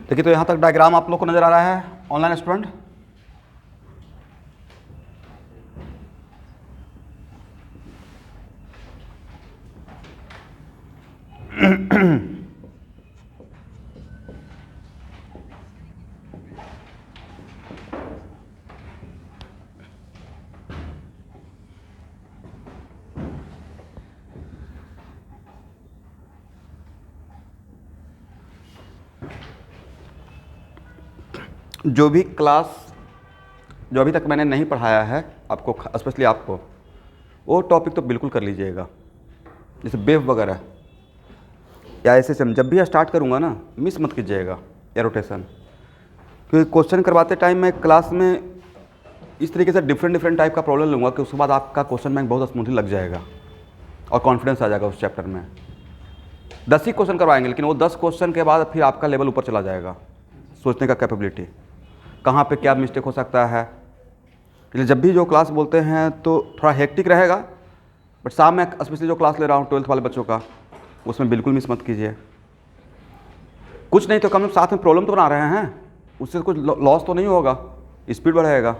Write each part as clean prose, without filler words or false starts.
देखिए, तो यहाँ तक डायग्राम आप लोग को नज़र आ रहा है ऑनलाइन स्टूडेंट? जो भी क्लास जो अभी तक मैंने नहीं पढ़ाया है आपको, स्पेशली आपको, वो टॉपिक तो बिल्कुल कर लीजिएगा। जैसे वेव वगैरह या ऐसे जब भी स्टार्ट करूँगा ना, मिस मत कीजिएगा या रोटेशन, क्योंकि क्वेश्चन करवाते टाइम मैं क्लास में इस तरीके से डिफरेंट टाइप का प्रॉब्लम लूँगा कि उसके बाद आपका क्वेश्चन बैंक बहुत स्मूथली लग जाएगा और कॉन्फिडेंस आ जाएगा उस चैप्टर में। 10 ही क्वेश्चन करवाएंगे, लेकिन वो 10 क्वेश्चन के बाद फिर आपका लेवल ऊपर चला जाएगा, सोचने का कैपेबिलिटी, कहाँ पे क्या मिस्टेक हो सकता है। इसलिए जब भी जो क्लास बोलते हैं तो थोड़ा हेक्टिक रहेगा, बट शाम में स्पेशली जो क्लास ले रहा हूँ 12th वाले बच्चों का, उसमें बिल्कुल मिस मत कीजिए। कुछ नहीं तो कम साथ में प्रॉब्लम तो बना रहे हैं, उससे कुछ लॉस तो नहीं होगा, स्पीड बढ़ेगा।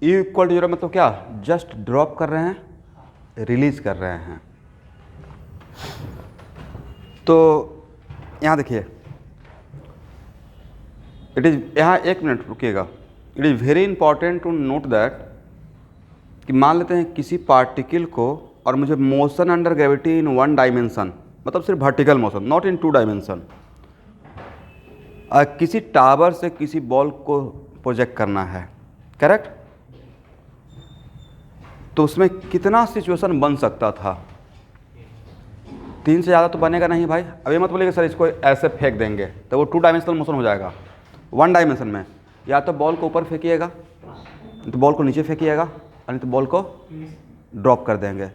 E इक्वल टू 0 मतलब क्या, जस्ट ड्रॉप कर रहे हैं, रिलीज कर रहे हैं। तो यहाँ देखिए, इट इज़, यहाँ 1 मिनट रुकिएगा। It is very important to note that कि मान लेते हैं किसी पार्टिकल को और मुझे motion under gravity in 1 dimension, मतलब सिर्फ vertical motion, not in 2 dimension, किसी टावर से किसी बॉल को प्रोजेक्ट करना है, करेक्ट? तो उसमें कितना सिचुएशन बन सकता था? 3 से ज़्यादा तो बनेगा नहीं भाई। अब ये मत बोलिए सर इसको ऐसे फेंक देंगे तो वो 2 डायमेंशनल मोशन हो जाएगा। 1 डायमेंशन में या तो बॉल को ऊपर फेंकिएगा, तो बॉल को नीचे फेंकिएगा, नहीं तो बॉल को ड्रॉप कर देंगे।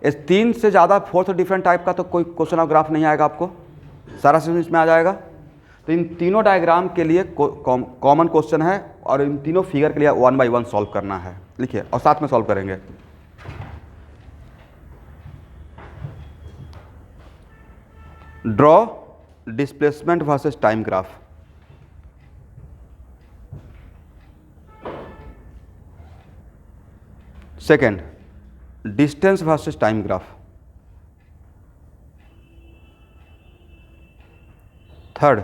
इस 3 से ज़्यादा 4th डिफरेंट टाइप का तो कोई क्वेश्चन ऑफ ग्राफ नहीं आएगा आपको, सारा सिस्टम इसमें आ जाएगा। तो इन तीनों डायग्राम के लिए कॉमन क्वेश्चन है और इन तीनों फिगर के लिए 1 बाई 1 सॉल्व करना है। लिखिए और साथ में सॉल्व करेंगे। Draw displacement versus time graph. Second, distance versus time graph. Third,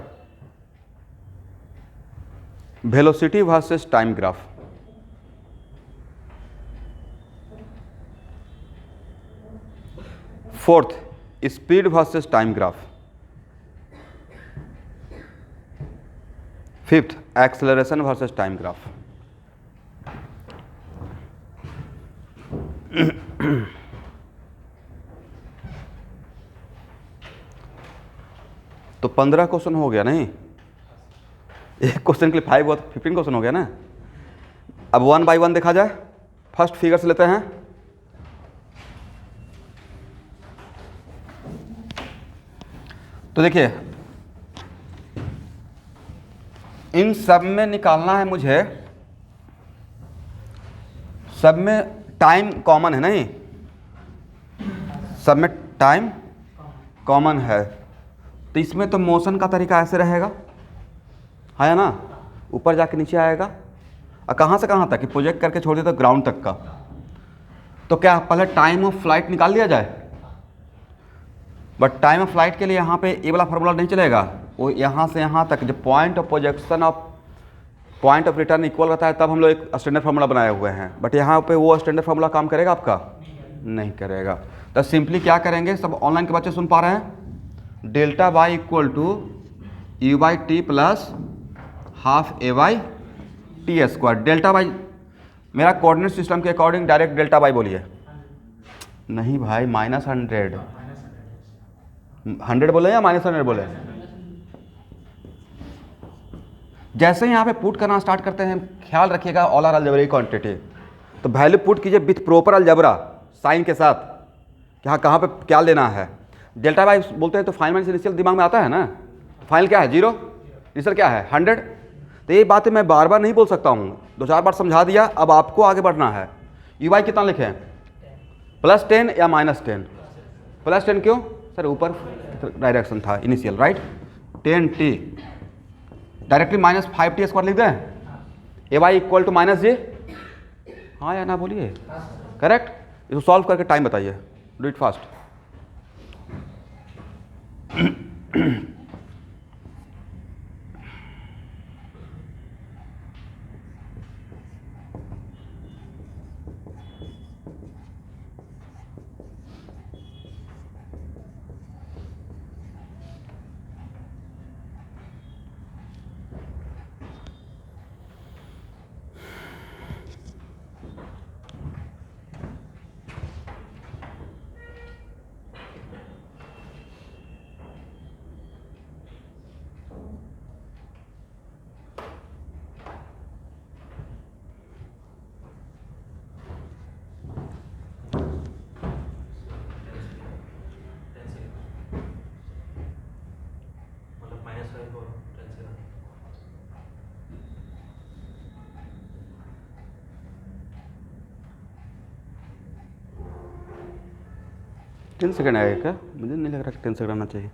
velocity versus time graph. Fourth, speed versus time graph. Fifth, acceleration versus time graph. तो 15 क्वेश्चन हो गया नहीं, एक क्वेश्चन के लिए 5 हुआ तो 15 क्वेश्चन हो गया ना। अब 1 बाई 1 देखा जाए। फर्स्ट फिगर से लेते हैं। तो देखिए, इन सब में निकालना है मुझे, सब में टाइम कॉमन है नहीं, सब में टाइम कॉमन है, तो इसमें तो मोशन का तरीका ऐसे रहेगा, है ना, ऊपर जाके नीचे आएगा और कहाँ से कहाँ तक कि प्रोजेक्ट करके छोड़ दिया तो ग्राउंड तक का। तो क्या पहले टाइम ऑफ फ्लाइट निकाल लिया जाए? बट टाइम ऑफ फ्लाइट के लिए यहाँ पे ये वाला फार्मूला नहीं चलेगा, वो यहाँ से यहाँ तक जो point of projection of point of return equal रहता है, तब हम लोग एक स्टैंडर्ड फार्मूला बनाए हुए हैं। बट यहाँ पे वो स्टैंडर्ड फार्मूला काम करेगा आपका? नहीं करेगा। तो सिंपली क्या करेंगे, सब ऑनलाइन के बच्चे सुन पा रहे हैं, delta y equal to u by t plus half a by t square. Delta y मेरा कोऑर्डिनेट सिस्टम के अकॉर्डिंग डायरेक्ट डेल्टा वाई बोलिए। नहीं भाई, -100 100 बोले या -100 बोले। जैसे ही यहाँ पे पुट करना स्टार्ट करते हैं, ख्याल रखिएगा ऑल आर अलजेब्रिक क्वांटिटी, तो वैल्यू पुट कीजिए विथ प्रॉपर अलजेब्रा साइन के साथ कि हाँ कहाँ पे क्या लेना है। डेल्टा वाई बोलते हैं तो फाइनल इनिशियल दिमाग में आता है ना, फाइनल क्या है 0, इनिशियल क्या है 100। तो ये बातें मैं बार बार नहीं बोल सकता हूँ, 2-4 बार समझा दिया, अब आपको आगे बढ़ना है। यू वाई कितना लिखें, +10 या -10? +10 क्यों सर, ऊपर डायरेक्शन था initial, right. 10t directly -5t square लिख दें, ए वाई इक्वल टू -j, हाँ या ना बोलिए, करेक्ट। इसको सॉल्व करके टाइम बताइए, do it fast. Ten second आएगा क्या, मुझे नहीं लग रहा कि 10 सेकेंड आना चाहिए।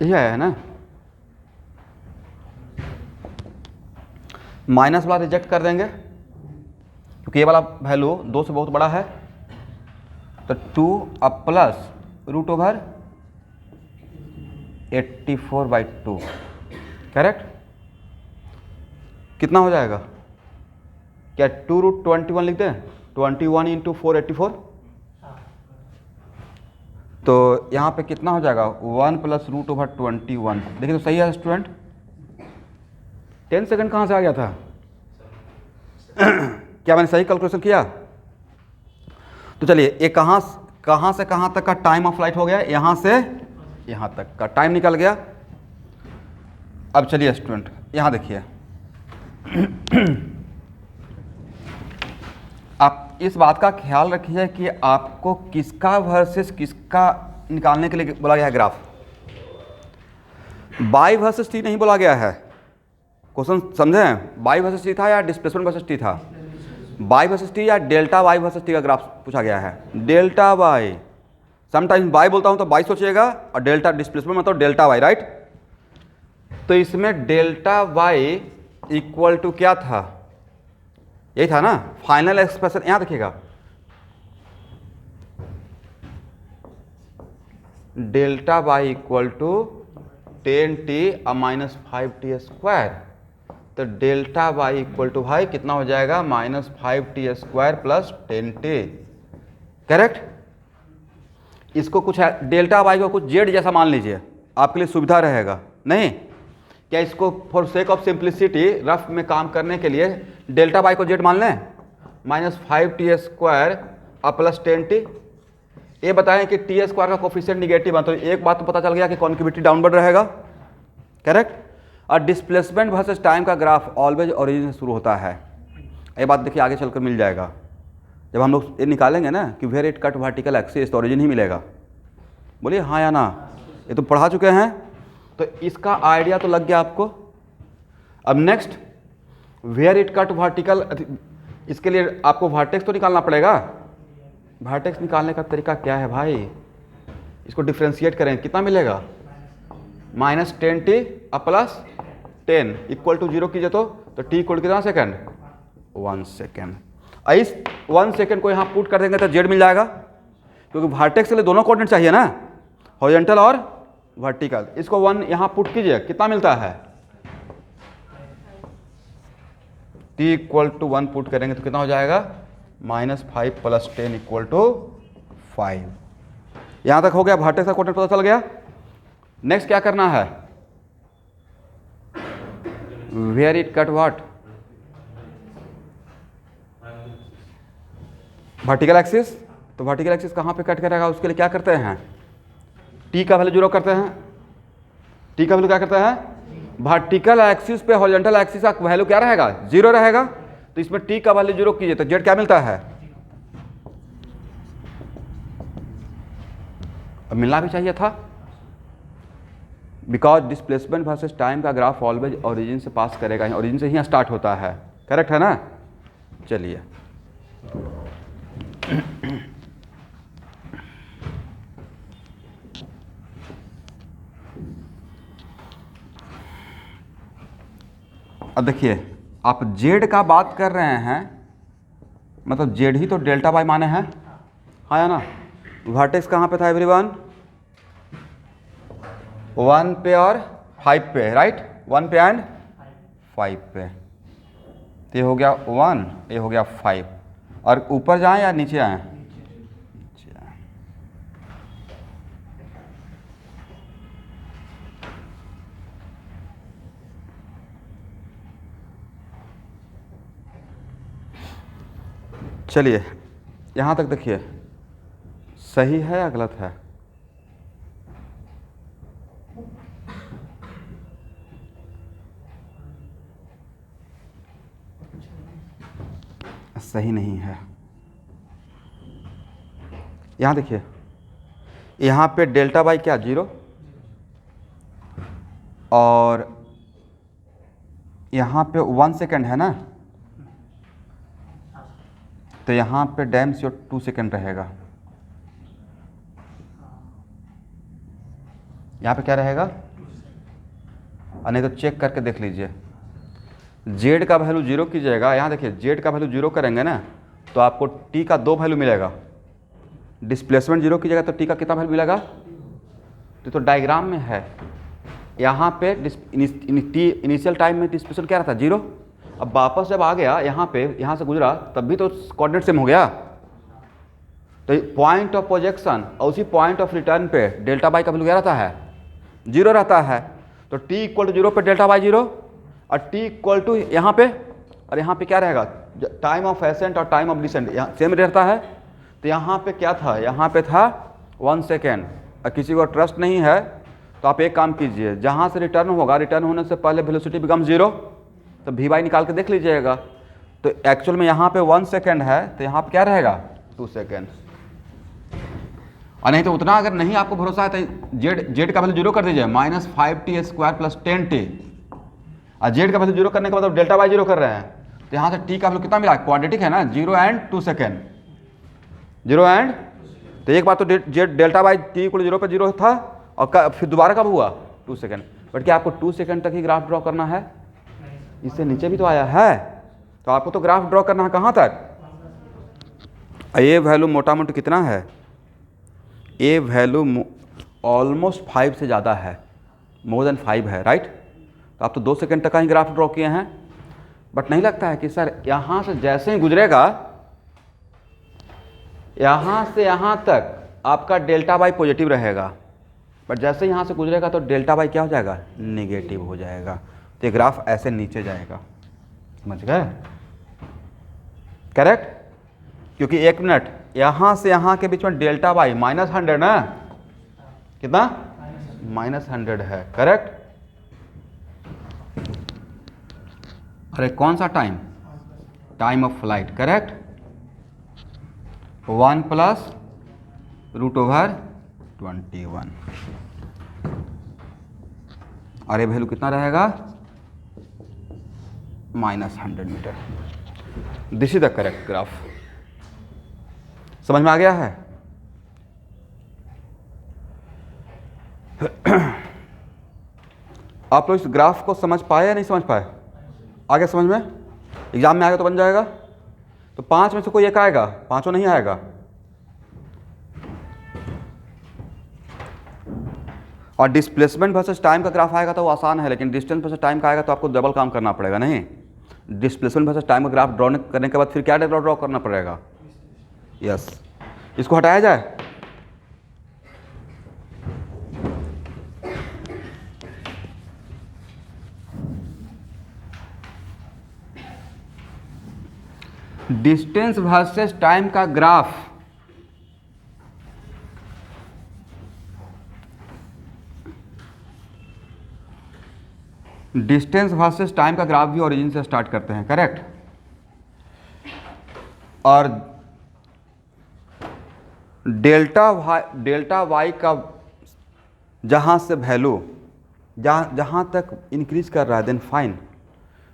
यही आया है ना, माइनस वाला रिजेक्ट कर देंगे क्योंकि ये वाला वैल्यू 2 से बहुत बड़ा है, तो 2 अब प्लस √84/2, करेक्ट। कितना हो जाएगा, क्या 2√21 लिख दें, 21 × 4 84, तो यहाँ पे कितना हो जाएगा 1 + √21। देखिए तो सही है स्टूडेंट, 10 सेकंड कहाँ से आ गया था? क्या मैंने सही कैलकुलेशन किया? तो चलिए ये कहाँ से कहाँ तक का टाइम ऑफ फ्लाइट हो गया, यहाँ से यहाँ तक का टाइम निकल गया। अब चलिए स्टूडेंट यहाँ देखिए, आप इस बात का ख्याल रखिए कि आपको किसका वर्सेस किसका निकालने के लिए बोला गया है ग्राफ। बाई वर्सेस टी नहीं बोला गया है। क्वेश्चन समझें, बाई वर्सेस टी था या डिस्प्लेसमेंट वर्सेस टी था? बाई वर्सेस टी या डेल्टा वाई वर्सेस टी का ग्राफ पूछा गया है। डेल्टा वाई, समटाइम्स बाई बोलता हूं तो बाई सोचिएगा, और डेल्टा डिस्प्लेसमेंट मतलब डेल्टा वाई, राइट। तो इसमें डेल्टा वाई इक्वल टू क्या था, यही था ना फाइनल एक्सप्रेशन। यहां देखिएगा, delta y equal to 10t -5t square, तो डेल्टा वाई इक्वल टू भाई कितना हो जाएगा -5t square plus 10t, correct. इसको कुछ डेल्टा वाई को कुछ जेड जैसा मान लीजिए, आपके लिए सुविधा रहेगा। नहीं क्या इसको for sake of simplicity rough में काम करने के लिए डेल्टा वाई को जेड मान लें, -5t स्क्वायर और प्लस 10t। ये बताएं कि टी स्क्वायर का कोफिशिएंट निगेटिव है, तो एक बात तो पता चल गया कि कॉन्केविटी डाउनवर्ड रहेगा, करेक्ट। और डिस्प्लेसमेंट वर्सेस टाइम का ग्राफ ऑलवेज ओरिजिन से शुरू होता है। ये बात देखिए आगे चलकर मिल जाएगा, जब हम लोग ये निकालेंगे ना कि where it cut vertical axis, तो ओरिजिन ही मिलेगा। बोलिए हाँ या ना, ये तो पढ़ा चुके हैं, तो इसका आइडिया तो लग गया आपको। अब next, where it cut vertical, इसके लिए आपको वर्टेक्स तो निकालना पड़ेगा, वर्टेक्स निकालने का तरीका क्या है भाई, इसको डिफ्रेंशिएट करें, कितना मिलेगा -10t अब +10 इक्वल टू 0 कीजिए तो t इक्वल कितना सेकेंड 1 सेकेंड। इस 1 सेकेंड को यहाँ पुट कर देंगे तो z मिल जाएगा, क्योंकि वर्टेक्स के लिए दोनों कोऑर्डिनेट चाहिए ना, हॉरिजॉन्टल और वर्टिकल। इसको 1 यहाँ पुट कीजिए, कितना मिलता है t इक्वल टू 1 पुट करेंगे तो कितना हो जाएगा -5 + 10 इक्वल टू 5। यहाँ तक हो गया, वर्टेक्स का कोऑर्डिनेट पता चल गया। नेक्स्ट क्या करना है, where it cut what vertical axis. तो वर्टिकल एक्सिस कहाँ पे कट करेगा, उसके लिए क्या करते हैं, t का वैल्यू 0 करते हैं। t का वैल्यू क्या करते हैं, वर्टिकल एक्सिस पे हॉरिजॉन्टल एक्सिस का वैल्यू क्या रहेगा 0 रहेगा, तो इसमें t का वैल्यू 0 कीजिए तो z क्या मिलता है, अब मिलना भी चाहिए था, बिकॉज डिस्प्लेसमेंट वर्सेस टाइम का ग्राफ ऑलवेज ओरिजिन से पास करेगा, ओरिजिन से ही स्टार्ट होता है, करेक्ट है ना। चलिए अब देखिए, आप जेड का बात कर रहे हैं, मतलब जेड ही तो डेल्टा बाई माने हैं, हाँ या ना। वर्टेक्स कहाँ पे था एवरीवन, 1 पे और 5 पे, राइट, 1 पे एंड 5 पे। तो ये हो गया 1, ये हो गया 5, और ऊपर जाएं या नीचे आएं, नीचे आएं। चलिए यहाँ तक देखिए, सही है या गलत है, सही नहीं है। यहाँ देखिए, यहाँ पे डेल्टा बाई क्या 0, और यहाँ पे 1 सेकेंड है ना, तो यहाँ पे डैम से 2 सेकेंड रहेगा, यहाँ पे क्या रहेगा, और नहीं तो चेक करके देख लीजिए, जेड का वैल्यू 0 कीजिएगा, यहाँ देखिए जेड का वैल्यू 0 करेंगे ना तो आपको टी का 2 वैल्यू मिलेगा, डिस्प्लेसमेंट 0 कीजिएगा तो टी का कितना वैल्यू मिलेगा, तो डायग्राम में है, यहाँ पे इनिशियल टाइम में डिस्प्लेसमेंट क्या रहता 0, अब वापस जब आ गया यहाँ पे, यहाँ से गुजरा तब भी तो कोऑर्डिनेट सेम हो गया, तो पॉइंट ऑफ प्रोजेक्शन और उसी पॉइंट ऑफ रिटर्न पे डेल्टा बाई का वैल्यू क्या रहता है 0 रहता है, तो t इक्वल टू 0 पे डेल्टा बाई 0, और t इक्वल टू यहाँ पे, और यहाँ पे क्या रहेगा टाइम ऑफ एसेंट और टाइम ऑफ डिसेंट यहाँ सेम रहता है, तो यहाँ पे क्या था, यहाँ पे था 1 सेकेंड, और किसी को ट्रस्ट नहीं है तो आप एक काम कीजिए, जहाँ से रिटर्न होगा, रिटर्न होने से पहले वेलोसिटी बिकम 0, तो वी बाई निकाल के देख लीजिएगा, तो एक्चुअल में यहाँ पे 1 सेकेंड है तो यहाँ पे क्या रहेगा 2 सेकेंड, और नहीं तो उतना अगर नहीं आपको भरोसा है तो जेड का वैल्यू 0 कर दीजिए, -5t² + 10t, और जेड का वैल्यू 0 करने के बाद डेल्टा बाई 0 कर रहे हैं, तो यहाँ से टी का वैल्यू कितना मिला, क्वाड्रेटिक है ना, 0 एंड 2 सेकेंड, 0 एंड, तो एक बार तो Z delta by T equal 0 पर 0 था, और फिर दोबारा कब हुआ 2 सेकेंड, बट क्या आपको 2 सेकेंड तक ही ग्राफ ड्रॉ करना है, इससे नीचे भी तो आया है, तो आपको तो ग्राफ ड्रॉ करना है कहाँ तक, ये वैल्यू मोटा मोटी कितना है, ये वैल्यू ऑलमोस्ट 5 से ज़्यादा है, मोर देन 5 है, राइट, तो आप तो 2 सेकेंड तक का ही ग्राफ ड्रॉ किए हैं, बट नहीं लगता है कि सर यहाँ से जैसे ही गुजरेगा, यहाँ से यहाँ तक आपका डेल्टा बाई पॉजिटिव रहेगा, बट जैसे यहाँ से गुजरेगा तो डेल्टा बाई क्या हो जाएगा, नेगेटिव हो जाएगा, तो ये ग्राफ ऐसे नीचे जाएगा, समझ गए, करेक्ट, क्योंकि 1 मिनट यहाँ से यहाँ के बीच में डेल्टा बाई -100 ना, कितना -100 है, करेक्ट, अरे कौन सा time, time of flight, correct, 1 + √21, और ये वैल्यू कितना रहेगा -100 metre, this is the correct graph. समझ में आ गया है? आप लोग इस ग्राफ को समझ पाए या नहीं समझ पाए? आ गया समझ में? एग्जाम में आएगा तो बन जाएगा। तो 5 में से कोई एक आएगा, पांचों नहीं आएगा। और डिस्प्लेसमेंट वर्सेस टाइम का ग्राफ आएगा तो वो आसान है, लेकिन डिस्टेंस वर्सेस टाइम का आएगा तो आपको डबल काम करना पड़ेगा। नहीं, डिस्प्लेसमेंट वर्सेस टाइम का ग्राफ ड्रॉ करने के बाद फिर क्या ड्रॉ करना पड़ेगा? यस, इसको हटाया जाए। डिस्टेंस वर्सेस टाइम का ग्राफ डिस्टेंस वर्सेस टाइम का ग्राफ भी ओरिजिन से स्टार्ट करते हैं, करेक्ट। और डेल्टा वाई का जहाँ से वैल्यू जहाँ तक इंक्रीज कर रहा है देन फाइन,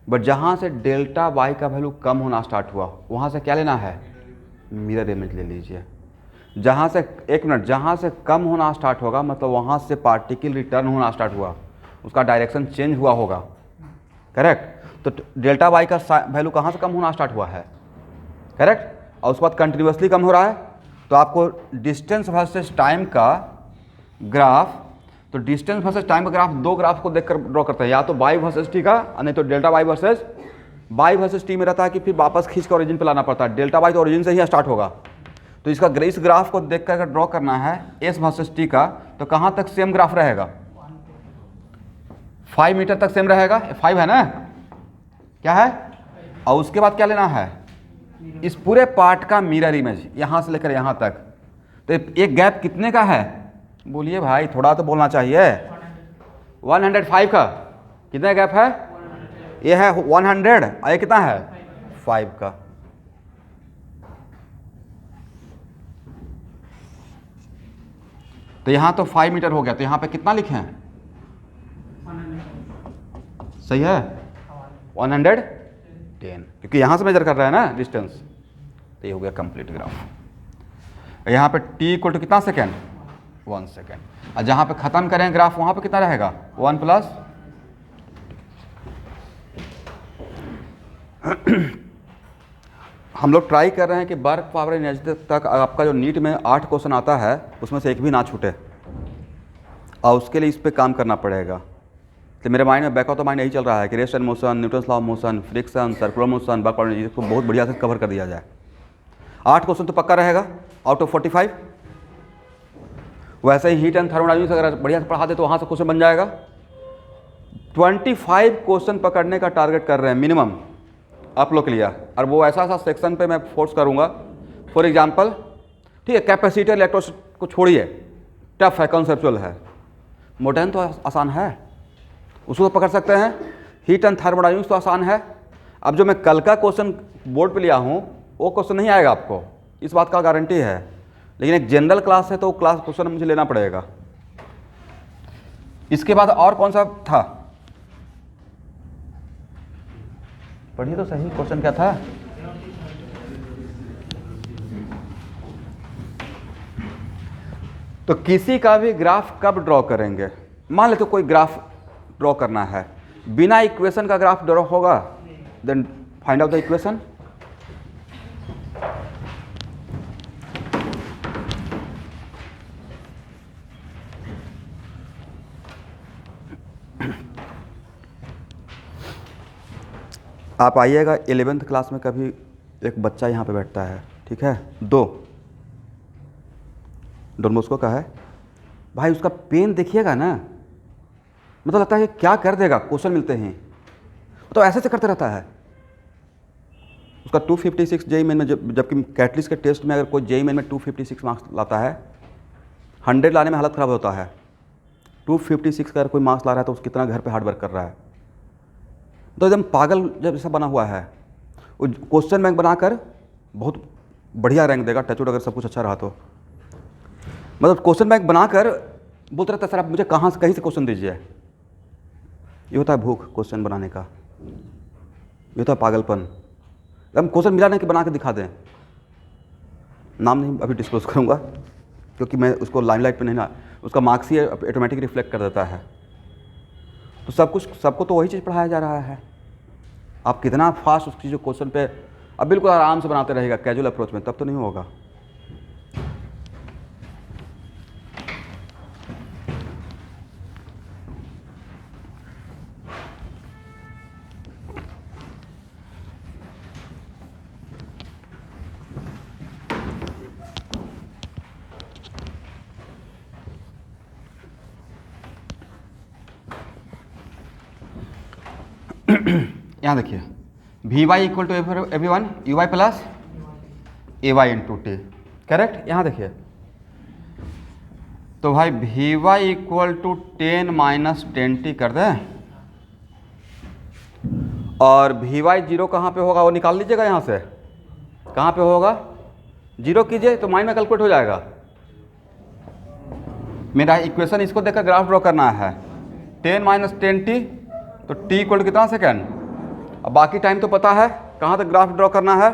बट जहाँ से डेल्टा वाई का वैल्यू कम होना स्टार्ट हुआ वहाँ से क्या लेना है? मिरर इमेज ले लीजिए। जहाँ से, एक मिनट, जहाँ से कम होना स्टार्ट होगा मतलब वहाँ से पार्टिकल रिटर्न होना स्टार्ट हुआ, उसका डायरेक्शन चेंज हुआ होगा, करेक्ट। तो डेल्टा वाई का वैल्यू कहाँ से कम होना स्टार्ट हुआ है? करेक्ट। और उसके बाद कंटिन्यूसली कम हो रहा है, तो आपको डिस्टेंस वर्सेस टाइम का ग्राफ, तो डिस्टेंस वर्सेस टाइम का ग्राफ दो ग्राफ को देखकर ड्रॉ करते हैं, या तो वाई वर्सेस टी का, नहीं तो डेल्टा वाई वर्सेस टी में रहता है कि फिर वापस खींच कर ओरिजिन पे लाना पड़ता है। डेल्टा वाई तो ओरिजिन से ही स्टार्ट होगा, तो इसका इस ग्राफ को देख कर ड्रॉ करना है एस वर्सेस टी का, तो कहाँ तक सेम ग्राफ रहेगा? 5 मीटर तक सेम रहेगा, 5 है ना, क्या है? और उसके बाद क्या लेना है? इस पूरे पार्ट का मिरर इमेज, यहाँ से लेकर यहाँ तक। तो एक गैप कितने का है? बोलिए भाई, थोड़ा तो बोलना चाहिए। 105 का। कितना गैप है? ये है 100, और ये कितना है? 5 का। तो यहाँ तो 5 मीटर हो गया, तो यहाँ पे कितना लिखे हैं? सही है, 110, क्योंकि यहाँ से मेजर कर रहा है ना डिस्टेंस। तो ये हो गया कंप्लीट ग्राफ। यहाँ पे t इक्वल टू कितना सेकेंड? 1 सेकेंड। और जहाँ पे ख़त्म करें ग्राफ वहाँ पे कितना रहेगा? 1 प्लस हम लोग ट्राई कर रहे हैं कि वर्क पावर एनर्जी तक आपका जो नीट में 8 क्वेश्चन आता है उसमें से एक भी ना छूटे, और उसके लिए इस पर काम करना पड़ेगा। तो मेरे माइंड में बैक ऑफ द माइंड यही चल रहा है कि rest and motion, Newton's law of motion, friction, circular motion, work power energy, इसको बहुत बढ़िया से कवर कर दिया जाए। 8 क्वेश्चन तो पक्का रहेगा आउट ऑफ 45। वैसे ही हीट एंड थर्मोडायनामिक्स अगर बढ़िया से पढ़ा दे तो वहाँ से क्वेश्चन बन जाएगा। 25 क्वेश्चन पकड़ने का टारगेट कर रहे हैं मिनिमम आप लोग के लिए, और वो ऐसा सेक्शन पे मैं फोर्स करूँगा। फॉर एग्जांपल, ठीक है, कैपेसिटर इलेक्ट्रोड को छोड़िए, टफ है, कॉन्सेप्चुअल है। मॉडर्न तो आसान है, उसको तो पकड़ सकते हैं। हीट एंड थर्मोडायनामिक्स तो आसान है। अब जो मैं कल का क्वेश्चन बोर्ड पे लिया हूँ वो क्वेश्चन नहीं आएगा आपको, इस बात का गारंटी है, लेकिन एक जनरल क्लास है तो क्लास क्वेश्चन मुझे लेना पड़ेगा। इसके बाद और कौन सा था? पढ़िए तो सही, क्वेश्चन क्या था? तो किसी का भी ग्राफ कब ड्रॉ करेंगे? मान लेते कोई ग्राफ ड्रॉ करना है, बिना इक्वेशन का ग्राफ ड्रॉ होगा? Then find out the equation. आप आइएगा 11th क्लास में, कभी एक बच्चा यहाँ पे बैठता है, ठीक है, डॉन बॉस्को का है भाई, उसका पेन देखिएगा ना, मतलब लगता है कि क्या कर देगा क्वेश्चन मिलते हैं, तो ऐसे से करते रहता है। उसका 256 जेईई मेन में, जबकि कैटलिस्ट के टेस्ट में अगर कोई जेईई मेन में 256 मार्क्स लाता है, 100 लाने में हालत ख़राब होता है। 256 का अगर कोई मार्क्स ला रहा है तो उसको कितना घर पे हार्ड वर्क कर रहा है। तो एकदम पागल जब ऐसा बना हुआ है, वो क्वेश्चन बैंक बनाकर बहुत बढ़िया रैंक देगा, टचवुड अगर सब कुछ अच्छा रहा तो। मतलब क्वेश्चन बैंक बनाकर बोलते रहता है सर आप मुझे कहीं से क्वेश्चन दीजिए। ये होता है भूख क्वेश्चन बनाने का, ये होता है पागलपन। हम क्वेश्चन मिला नहीं कि बना के दिखा दें, नाम नहीं अभी डिस्क्लोज करूँगा, क्योंकि मैं उसको लाइमलाइट पे नहीं ना, उसका मार्क्स ही ऑटोमेटिक रिफ्लेक्ट कर देता है। तो सबको तो वही चीज़ पढ़ाया जा रहा है। आप कितना फास्ट उस चीज़ क्वेश्चन पे अब बिल्कुल आराम से बनाते रहेगा कैजुअल अप्रोच में, तब तो नहीं होगा। यहाँ देखिए V Y equal to A V one U Y plus A Y into T, correct. यहाँ देखिए तो भाई V Y equal to 10 minus 10t कर दें, और वी वाई जीरो कहाँ पे होगा वो निकाल लीजिएगा। यहाँ से कहाँ पे होगा, जीरो कीजिए तो माइंड में कैलकुलेट हो जाएगा। मेरा इक्वेशन इसको देखकर ग्राफ ड्रॉ करना है, 10 माइनस 10t तो t इक्वल टू कितना सेकेंड। अब बाकी टाइम तो पता है कहाँ तक ग्राफ ड्रॉ करना है।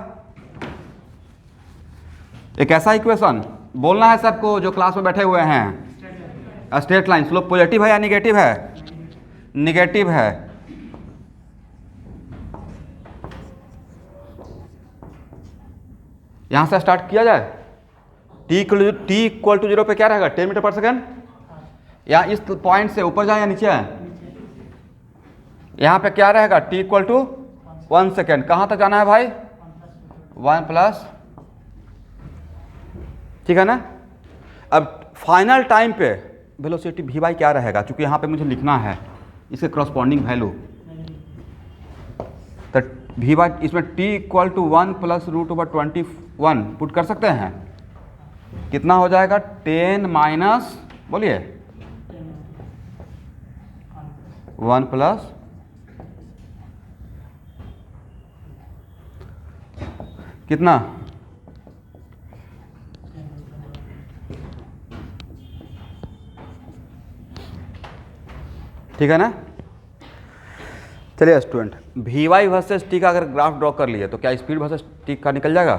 एक ऐसा इक्वेशन बोलना है सबको जो क्लास में बैठे हुए हैं, स्ट्रेट लाइन स्लोप पॉजिटिव है या निगेटिव है, निगेटिव है। यहां से स्टार्ट किया जाए, t इक्वल टू 0 पे क्या रहेगा 10 मीटर पर सेकेंड, या इस पॉइंट से ऊपर जाए या नीचे आए, यहां पे क्या रहेगा t इक्वल टू 1 सेकेंड। कहां तक जाना है भाई 1 प्लस, ठीक है ना। अब फाइनल टाइम पे वेलोसिटी वी बाई क्या रहेगा, चूंकि यहाँ पे मुझे लिखना है इसके करस्पॉन्डिंग वैल्यू, तो वी बाई इसमें t equal to 1 plus root over 21 put कर सकते हैं। कितना हो जाएगा 10 माइनस बोलिए 1 प्लस कितना, ठीक है ना। चलिए student, V Y versus T का अगर ग्राफ ड्रॉ कर लिए तो क्या स्पीड वर्सेस टी का निकल जाएगा।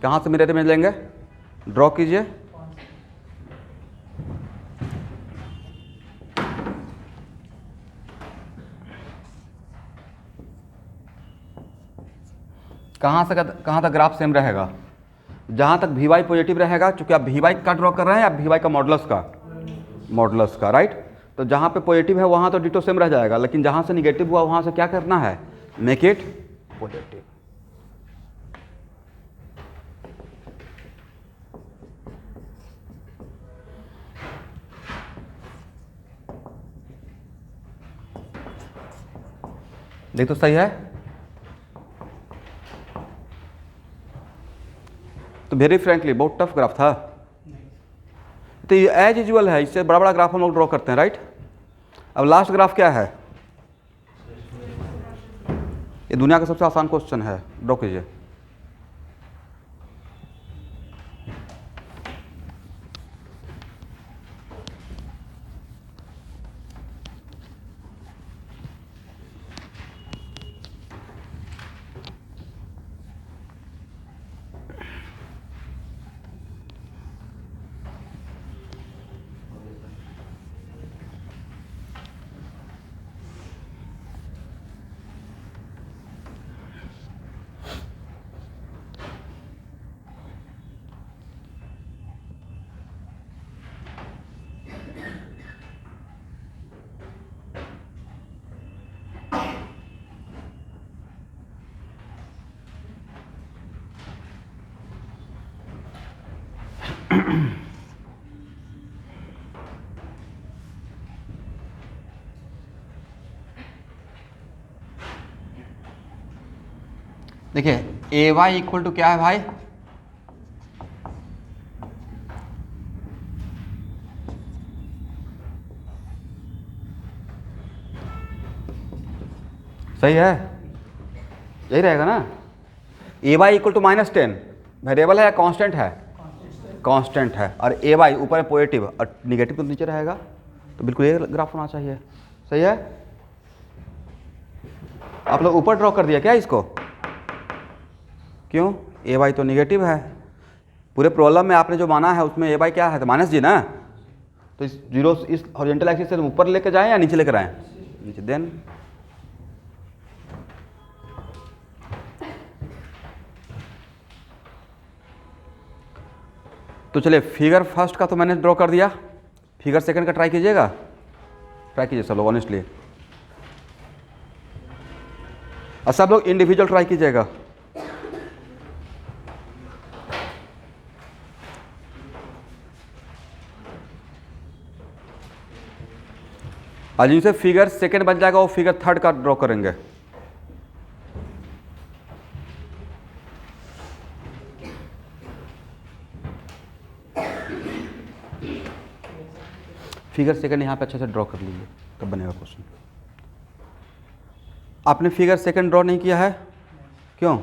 कहाँ से मेरे में लेंगे, ड्रॉ कीजिए। कहाँ तक ग्राफ सेम रहेगा, जहाँ तक वी वाई पॉजिटिव रहेगा, चूंकि आप वी वाई का ड्रॉ कर रहे हैं या वी वाई का मॉडुलस का राइट। तो जहाँ पे पॉजिटिव है वहाँ तो डिटो सेम रह जाएगा, लेकिन जहाँ से निगेटिव हुआ वहाँ से क्या करना है, मेक इट पॉजिटिव। देख तो सही है। तो वेरी फ्रेंकली बहुत टफ ग्राफ था, तो ये एज यूजुअल है, इससे बड़ा बड़ा ग्राफ हम लोग ड्रॉ करते हैं राइट। अब लास्ट ग्राफ क्या है, ये दुनिया का सबसे आसान क्वेश्चन है, ड्रॉ कीजिए। देखिए ए वाई इक्वल टू क्या है भाई, सही है, यही रहेगा ना। ए वाई इक्वल टू -10 वेरिएबल है या कांस्टेंट है, कांस्टेंट है, और ए वाई ऊपर है पॉजिटिव और निगेटिव तो नीचे रहेगा, तो बिल्कुल ये ग्राफ होना चाहिए। सही है। आप लोग ऊपर ड्रॉ कर दिया क्या इसको, क्यों, ए वाई तो निगेटिव है, पूरे प्रॉब्लम में आपने जो माना है उसमें ए बाई क्या है, तो माइनस जी ना। तो इस जीरो इस हॉरिजॉन्टल एक्सिस से ऊपर लेकर जाएं या नीचे लेकर आएं, नीचे। देन तो चलिए फिगर फर्स्ट का तो मैंने ड्रॉ कर दिया, फिगर सेकंड का ट्राई कीजिएगा, ट्राई कीजिए सब लोग ऑनेस्टली, और सब लोग इंडिविजुअल ट्राई कीजिएगा। आज जिनसे फिगर सेकंड बन जाएगा वो फिगर थर्ड का ड्रॉ करेंगे। फिगर सेकंड यहाँ पे अच्छे से ड्रॉ कर लीजिए, तब बनेगा क्वेश्चन। आपने फिगर सेकंड ड्रॉ नहीं किया है, क्यों?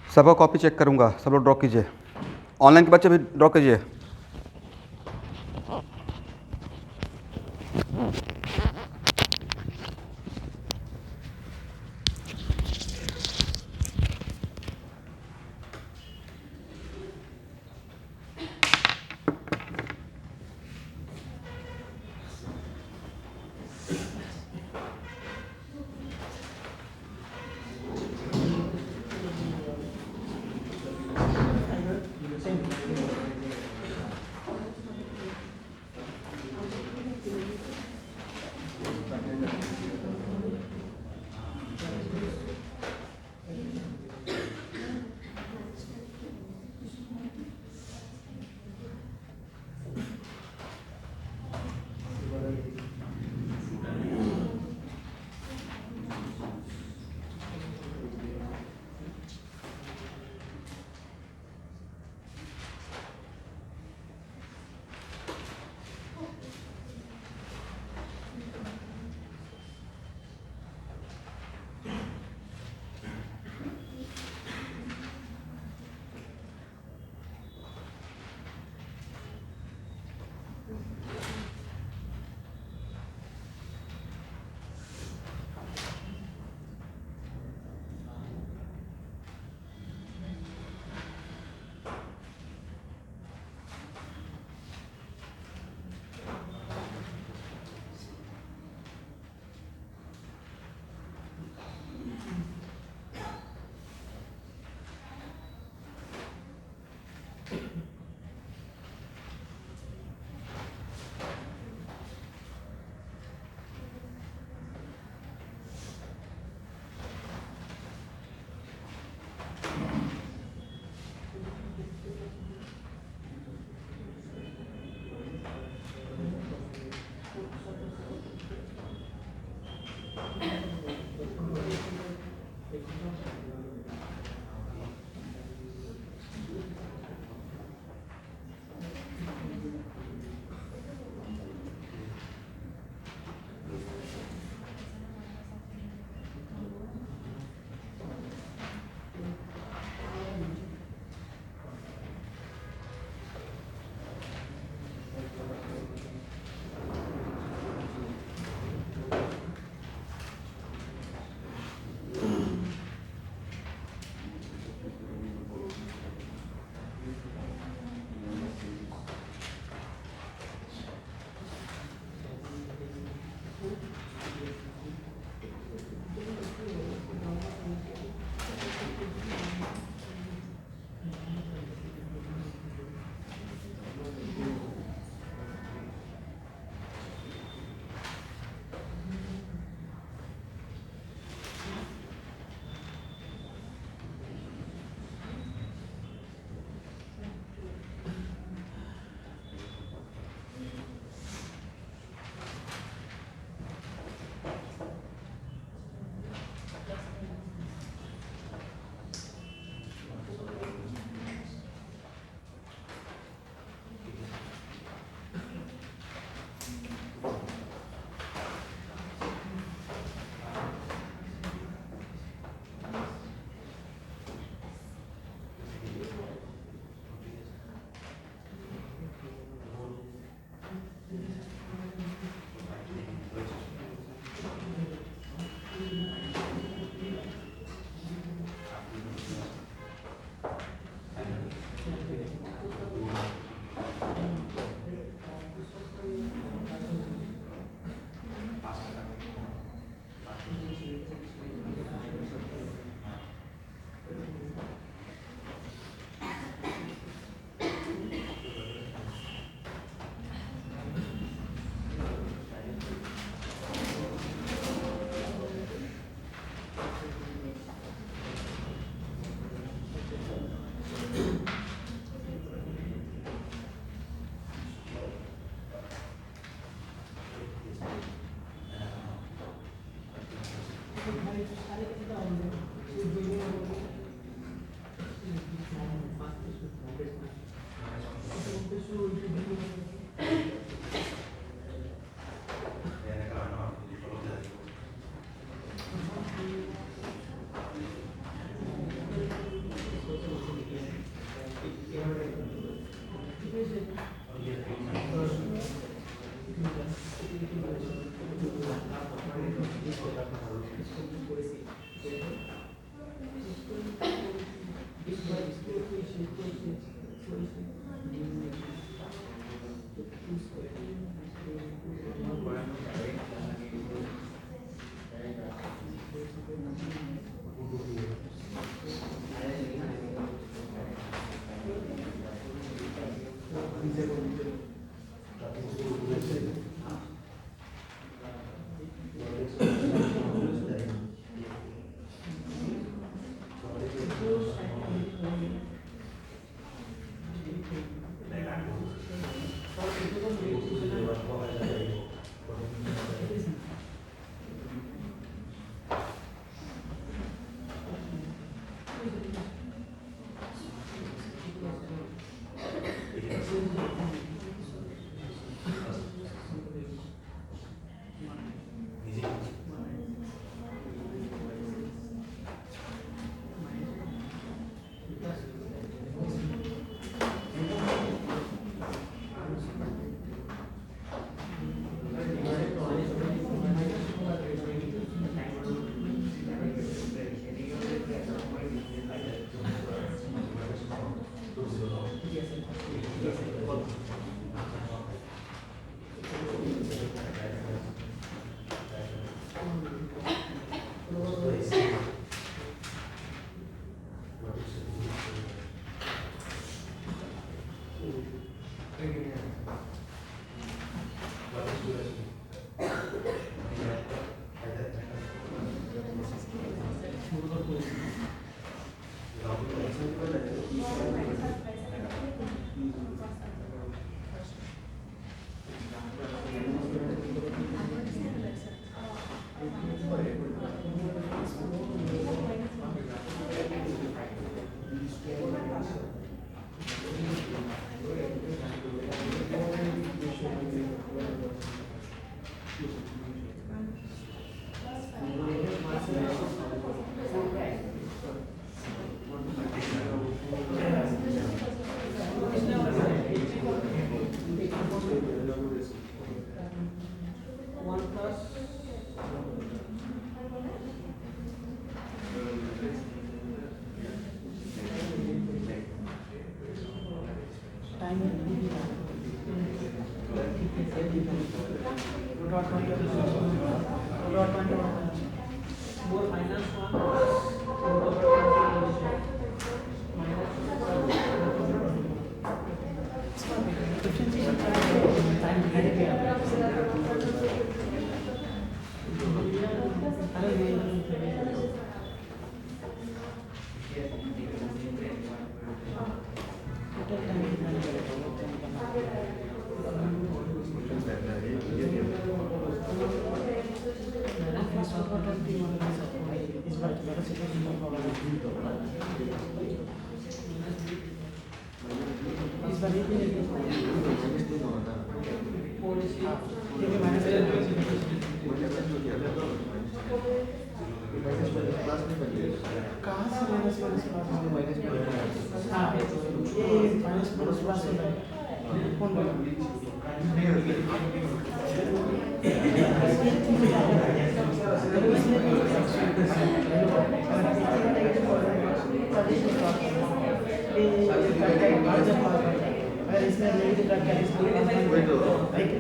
सबका कॉपी चेक करूंगा, सब लोग ड्रॉ कीजिए, ऑनलाइन के बच्चे भी ड्रॉ कीजिए।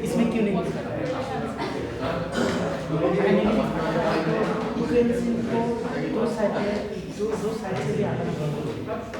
इसमें क्यों नहीं दो साइड से भी आता है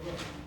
What?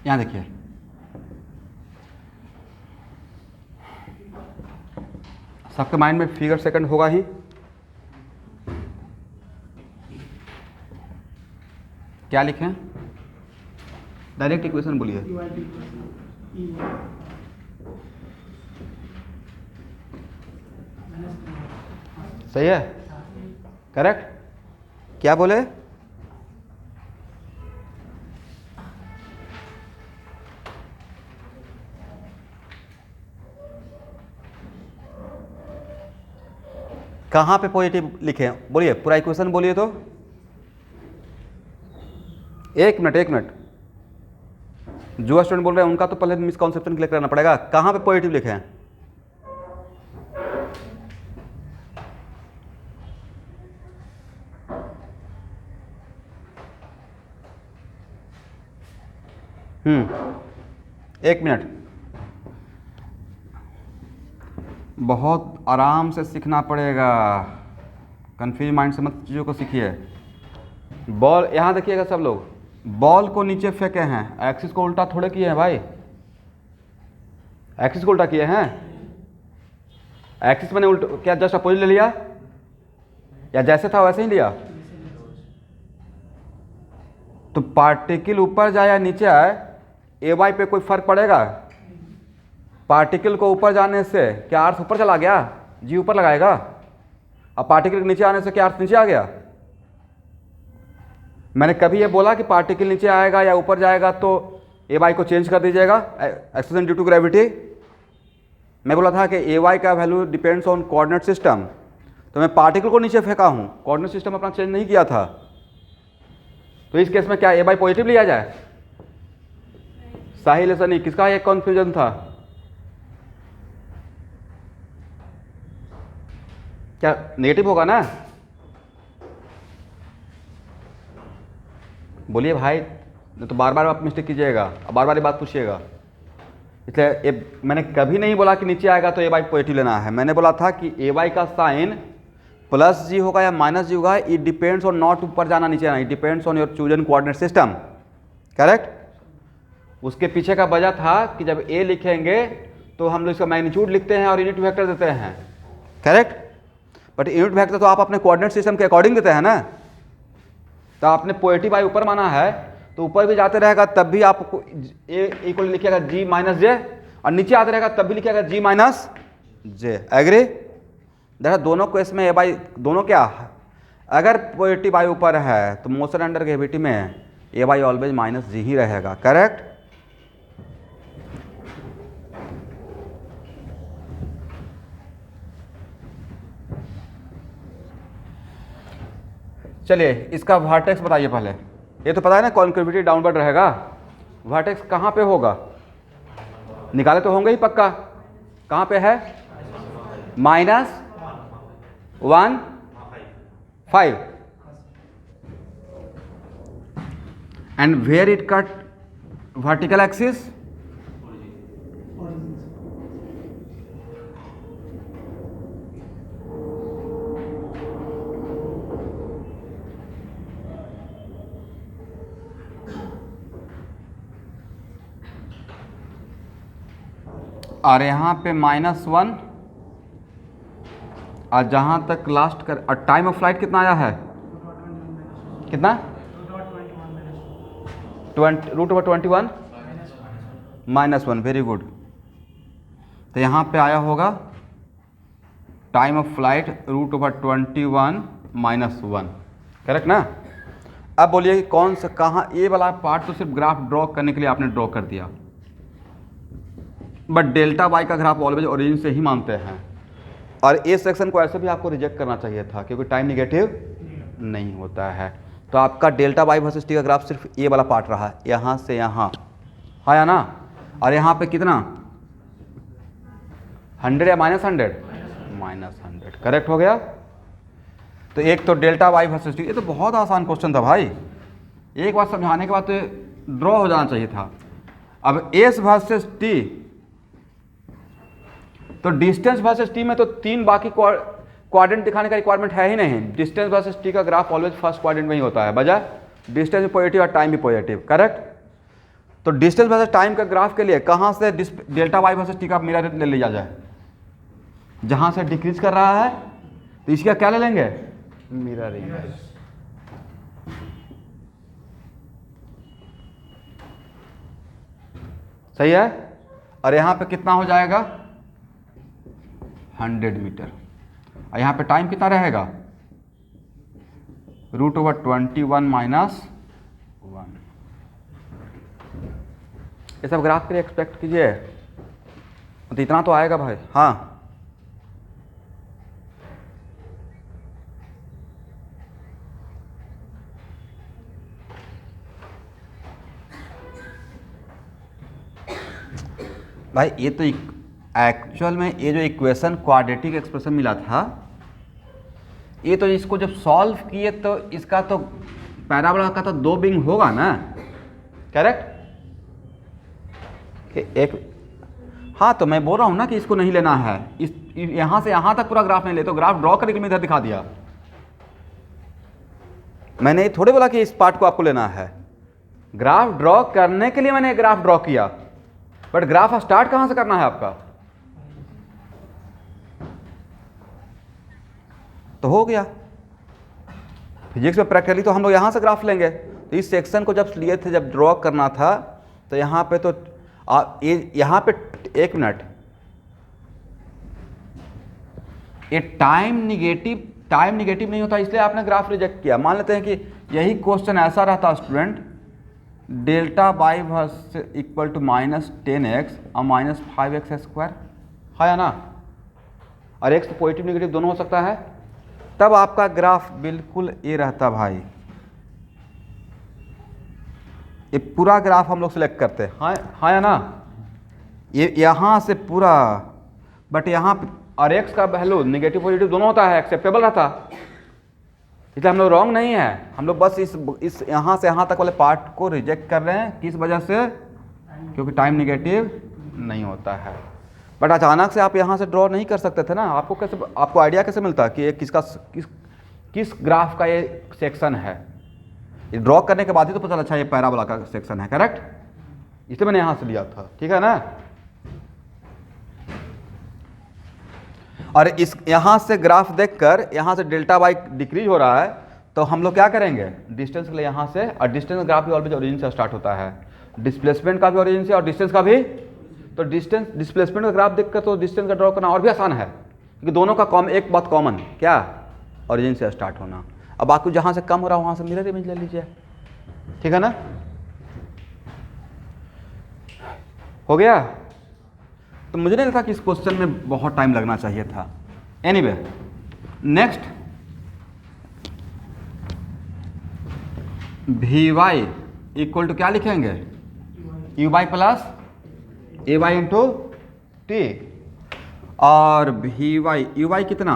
यहाँ देखिए, सबके माइंड में फिगर सेकंड होगा ही। क्या लिखें? डायरेक्ट इक्वेशन बोलिए। सही है, करेक्ट। क्या बोले? कहाँ पे पॉजिटिव लिखे? बोलिए, पूरा इक्वेशन बोलिए तो। एक मिनट, जो स्टूडेंट बोल रहे हैं उनका तो पहले मिसकॉन्सेप्शन क्लियर करना पड़ेगा। कहाँ पे पॉजिटिव लिखे हैं? एक मिनट, बहुत आराम से सीखना पड़ेगा, कंफ्यूज माइंड से मत चीज़ों को सीखिए। बॉल यहाँ देखिएगा सब लोग, बॉल को नीचे फेंके हैं, एक्सिस को उल्टा थोड़े किए हैं भाई, एक्सिस को उल्टा किए हैं। एक्सिस मैंने उल्टा क्या जस्ट अपोजिट ले लिया या जैसे था वैसे ही लिया? तो पार्टिकल ऊपर जाए या नीचे आए, ए वाई पे कोई फर्क पड़ेगा? पार्टिकल को ऊपर जाने से क्या अर्थ ऊपर चला गया? जी ऊपर लगाएगा। अब पार्टिकल के नीचे आने से क्या अर्थ नीचे आ गया? मैंने कभी ये बोला कि पार्टिकल नीचे आएगा या ऊपर जाएगा तो ए वाई को चेंज कर दीजिएगा एक्सेलरेशन ड्यू टू ग्रेविटी? मैं बोला था कि ए वाई का value depends on coordinate system, तो मैं पार्टिकल को नीचे फेंका हूँ, कोऑर्डिनेट सिस्टम अपना चेंज नहीं किया था। तो इस केस में क्या ए वाई पॉजिटिव लिया जाए? साहिल ऐसा नहीं, किसका एक कॉन्फ्यूजन था? क्या नेगेटिव होगा ना? बोलिए भाई, नहीं तो बार बार आप मिस्टेक कीजिएगा, अब बार बार ये बात पूछिएगा। इसलिए मैंने कभी नहीं बोला कि नीचे आएगा तो ए वाई पॉजिटिव लेना है। मैंने बोला था कि ए वाई का साइन प्लस जी होगा या माइनस जी होगा, इट डिपेंड्स ऑन नॉट ऊपर जाना नीचे आना, it depends on your chosen coordinate system, correct. उसके पीछे का वजह था कि जब ए लिखेंगे तो हम लोग इसका मैग्नीट्यूड लिखते हैं और यूनिट वेक्टर देते हैं, करेक्ट। बट यूनिट वेक्टर तो आप अपने कोऑर्डिनेट सिस्टम के अकॉर्डिंग देते हैं ना। तो आपने पॉजिटिव वाई ऊपर माना है तो ऊपर भी जाते रहेगा तब भी आपको ए इक्वल लिखिएगा जी माइनस जे, और नीचे आते रहेगा तब भी लिखिएगा जी माइनस जे। एग्री? देखा दोनों केस में ए वाई दोनों क्या, अगर पॉजिटिव वाई ऊपर है तो मोशन अंडर ग्रेविटी में ए वाई ऑलवेज माइनस जी ही रहेगा, करेक्ट। चलिए इसका वर्टेक्स बताइए पहले। ये तो पता है ना कॉन्केविटी डाउनवर्ड रहेगा, वर्टेक्स कहाँ पे होगा? निकाले तो होंगे ही पक्का। कहाँ पे है? -1,5 and where it cut vertical axis? और यहाँ पे -1 और जहाँ तक लास्ट कर, और टाइम ऑफ फ्लाइट कितना आया है? कितना? √21 -1, वेरी गुड। तो यहाँ पे आया होगा टाइम ऑफ फ्लाइट √21 -1, करेक्ट ना। अब बोलिए कौन सा कहाँ, ये वाला पार्ट तो सिर्फ ग्राफ ड्रॉ करने के लिए आपने ड्रॉ कर दिया, बट डेल्टा वाई का ग्राफ ऑलवेज ओरिजिन से ही मानते हैं। और ए सेक्शन को ऐसे भी आपको रिजेक्ट करना चाहिए था क्योंकि टाइम निगेटिव नहीं होता है। तो आपका डेल्टा वाई वर्सेस टी का ग्राफ सिर्फ ये वाला पार्ट रहा, यहाँ से यहाँ, हाँ या ना। और यहाँ पे कितना, 100 या -100? -100, करेक्ट हो गया। तो एक तो डेल्टा वाई वर्सेस टी, ये तो बहुत आसान क्वेश्चन था भाई, एक बार समझाने के बाद तो ड्रॉ हो जाना चाहिए था। अब एस वर्सेस टी, तो डिस्टेंस वर्सेस टी में तो तीन बाकी क्वाड्रेंट दिखाने का रिक्वायरमेंट है ही नहीं। डिस्टेंस वर्सेस टी का ग्राफ ऑलवेज फर्स्ट क्वाड्रेंट में ही होता है, बजाय डिस्टेंस भी पॉजिटिव और टाइम भी पॉजिटिव, करेक्ट। तो डिस्टेंस वर्सेस टाइम का ग्राफ के लिए कहाँ से डेल्टा वाई वर्सेस टी का मिरर ले लिया जाए? जहाँ से डिक्रीज कर रहा है तो इसका क्या ले लेंगे? Mirror image. सही है। और यहाँ पे कितना हो जाएगा? 100 मीटर। और यहाँ पे टाइम कितना रहेगा? √21 माइनस 1। ये सब ग्राफ के लिए एक्सपेक्ट कीजिए, तो इतना तो आएगा भाई। हाँ भाई, ये तो एक्चुअल में ये जो इक्वेशन क्वाड्रेटिक एक्सप्रेशन मिला था, ये तो इसको जब सॉल्व किए तो इसका तो पैराबोला का तो 2 विंग होगा ना, करेक्ट? एक, हाँ तो मैं बोल रहा हूँ ना कि इसको नहीं लेना है, इस यहाँ से यहाँ तक पूरा ग्राफ नहीं ले, तो ग्राफ ड्रॉ करके मैं इधर दिखा दिया। मैंने ये थोड़े बोला कि इस पार्ट को आपको लेना है, ग्राफ ड्रॉ करने के लिए मैंने ग्राफ ड्रॉ किया, बट ग्राफ स्टार्ट कहाँ से करना है आपका? तो हो गया। फिजिक्स में प्रैक्टिकली तो हम लोग यहाँ से ग्राफ लेंगे। तो इस सेक्शन को जब लिए थे, जब ड्रॉ करना था, तो यहाँ पे तो यहाँ पे 1 मिनट, ये टाइम निगेटिव नहीं होता, इसलिए आपने ग्राफ रिजेक्ट किया। मान लेते हैं कि यही क्वेश्चन ऐसा रहता student, delta by verse equal to -10x और -5x², है ना? और x तो पॉजिटिव निगेटिव दोनों हो सकता है, तब आपका ग्राफ बिल्कुल ये रहता भाई। ये पूरा ग्राफ हम लोग सिलेक्ट करते हैं, हाँ या ना? ये यहाँ से पूरा, बट यहाँ और x का वैल्यू निगेटिव पॉजिटिव दोनों होता है, एक्सेप्टेबल रहता, इसलिए हम लोग रॉन्ग नहीं है। हम लोग बस इस यहाँ से यहाँ तक वाले पार्ट को रिजेक्ट कर रहे हैं। किस वजह से? क्योंकि टाइम निगेटिव नहीं होता है। बट अचानक से आप यहाँ से ड्रॉ नहीं कर सकते थे ना। आपको आइडिया कैसे मिलता कि ये किस ग्राफ का ये सेक्शन है? ये ड्रॉ करने के बाद ही तो पता चला, ये पैराबोला का सेक्शन है, करेक्ट? इसलिए मैंने यहाँ से लिया था, ठीक है ना? और इस यहाँ से ग्राफ देखकर यहाँ से डेल्टा वाई डिक्रीज हो रहा है, तो हम लोग क्या करेंगे? डिस्टेंस के लिए यहाँ से, और डिस्टेंस ग्राफ भी ऑलवेज ओरिजिन से स्टार्ट होता है, डिस्प्लेसमेंट का भी ओरिजिन से और डिस्टेंस का भी। तो डिस्प्लेसमेंट का ग्राफ देखकर तो डिस्टेंस का ड्रॉ करना और भी आसान है, क्योंकि दोनों का एक बात कॉमन, क्या? ओरिजिन से स्टार्ट होना। अब आपको जहाँ से कम हो रहा है वहाँ से मिरर इमेज ले लीजिए, ठीक है ना? हो गया? तो मुझे नहीं लगता कि इस क्वेश्चन में बहुत टाइम लगना चाहिए था। Anyway, next, V Y equal to क्या लिखेंगे? यू वाई प्लस ए वाई इंटू टी। और वी वाई, यू वाई कितना?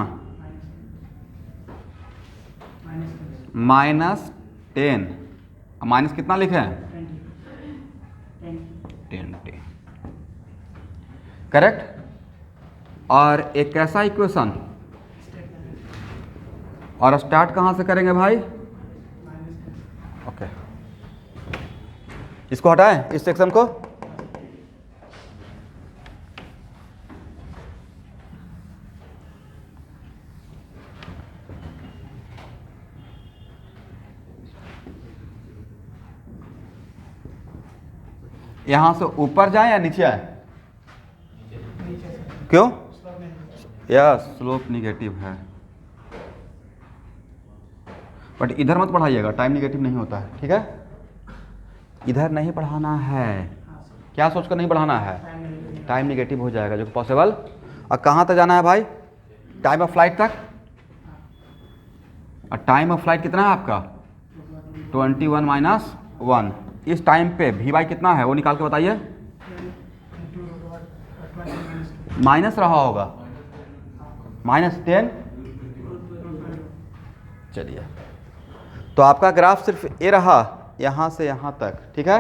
-10। माइनस कितना लिखे? 10t, correct? और एक ऐसा इक्वेशन, और स्टार्ट कहाँ से करेंगे भाई? ओके, इसको हटाएं, इस सेक्शन को। यहां से ऊपर जाए या नीचे आए? क्यों? यस, स्लोप निगेटिव है, बट इधर मत पढ़ाइएगा, टाइम निगेटिव नहीं होता है, ठीक है? इधर नहीं पढ़ाना है। क्या सोचकर नहीं पढ़ाना है? टाइम निगेटिव हो जाएगा, जो पॉसिबल। और कहाँ तक जाना है भाई? टाइम ऑफ फ्लाइट तक। और टाइम ऑफ फ्लाइट कितना है आपका? 21 माइनस 1। इस टाइम पे वी वाई कितना है वो निकाल के बताइए। माइनस रहा होगा, -10। चलिए, तो आपका ग्राफ सिर्फ ये रहा, यहाँ से यहाँ तक, ठीक है?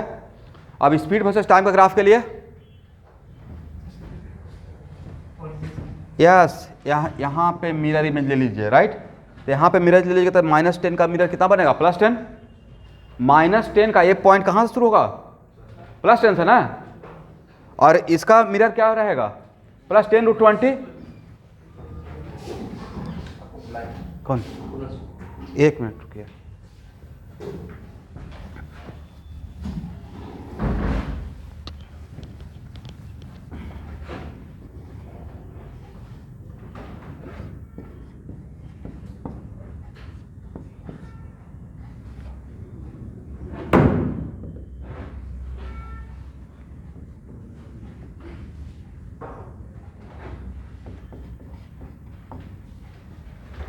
अब स्पीड वर्सेस टाइम का ग्राफ के लिए, यस, यहाँ पे मिरर इमेज ले लीजिए, राइट? तो यहाँ पे मिरर ले लीजिए तो -10 का मिरर कितना बनेगा? +10। -10 का ये पॉइंट कहाँ से शुरू होगा? प्लस 10 है ना, और इसका मिरर क्या रहेगा, प्लस 10√20। कौन, एक मिनट रुकिए।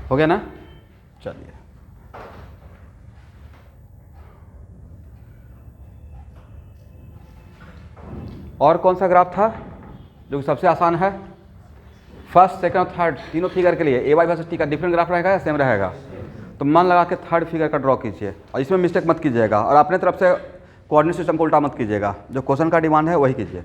हो गया ना, चलिए। और कौन सा ग्राफ था जो कि सबसे आसान है, फर्स्ट सेकंड और थर्ड तीनों फिगर के लिए ए वाई वर्सेस टी का डिफरेंट ग्राफ रहेगा या सेम रहेगा। तो मन लगा के थर्ड फिगर का ड्रॉ कीजिए, और इसमें मिस्टेक मत कीजिएगा, और अपने तरफ से कोऑर्डिनेट सिस्टम को उल्टा मत कीजिएगा, जो क्वेश्चन का डिमांड है वही कीजिए।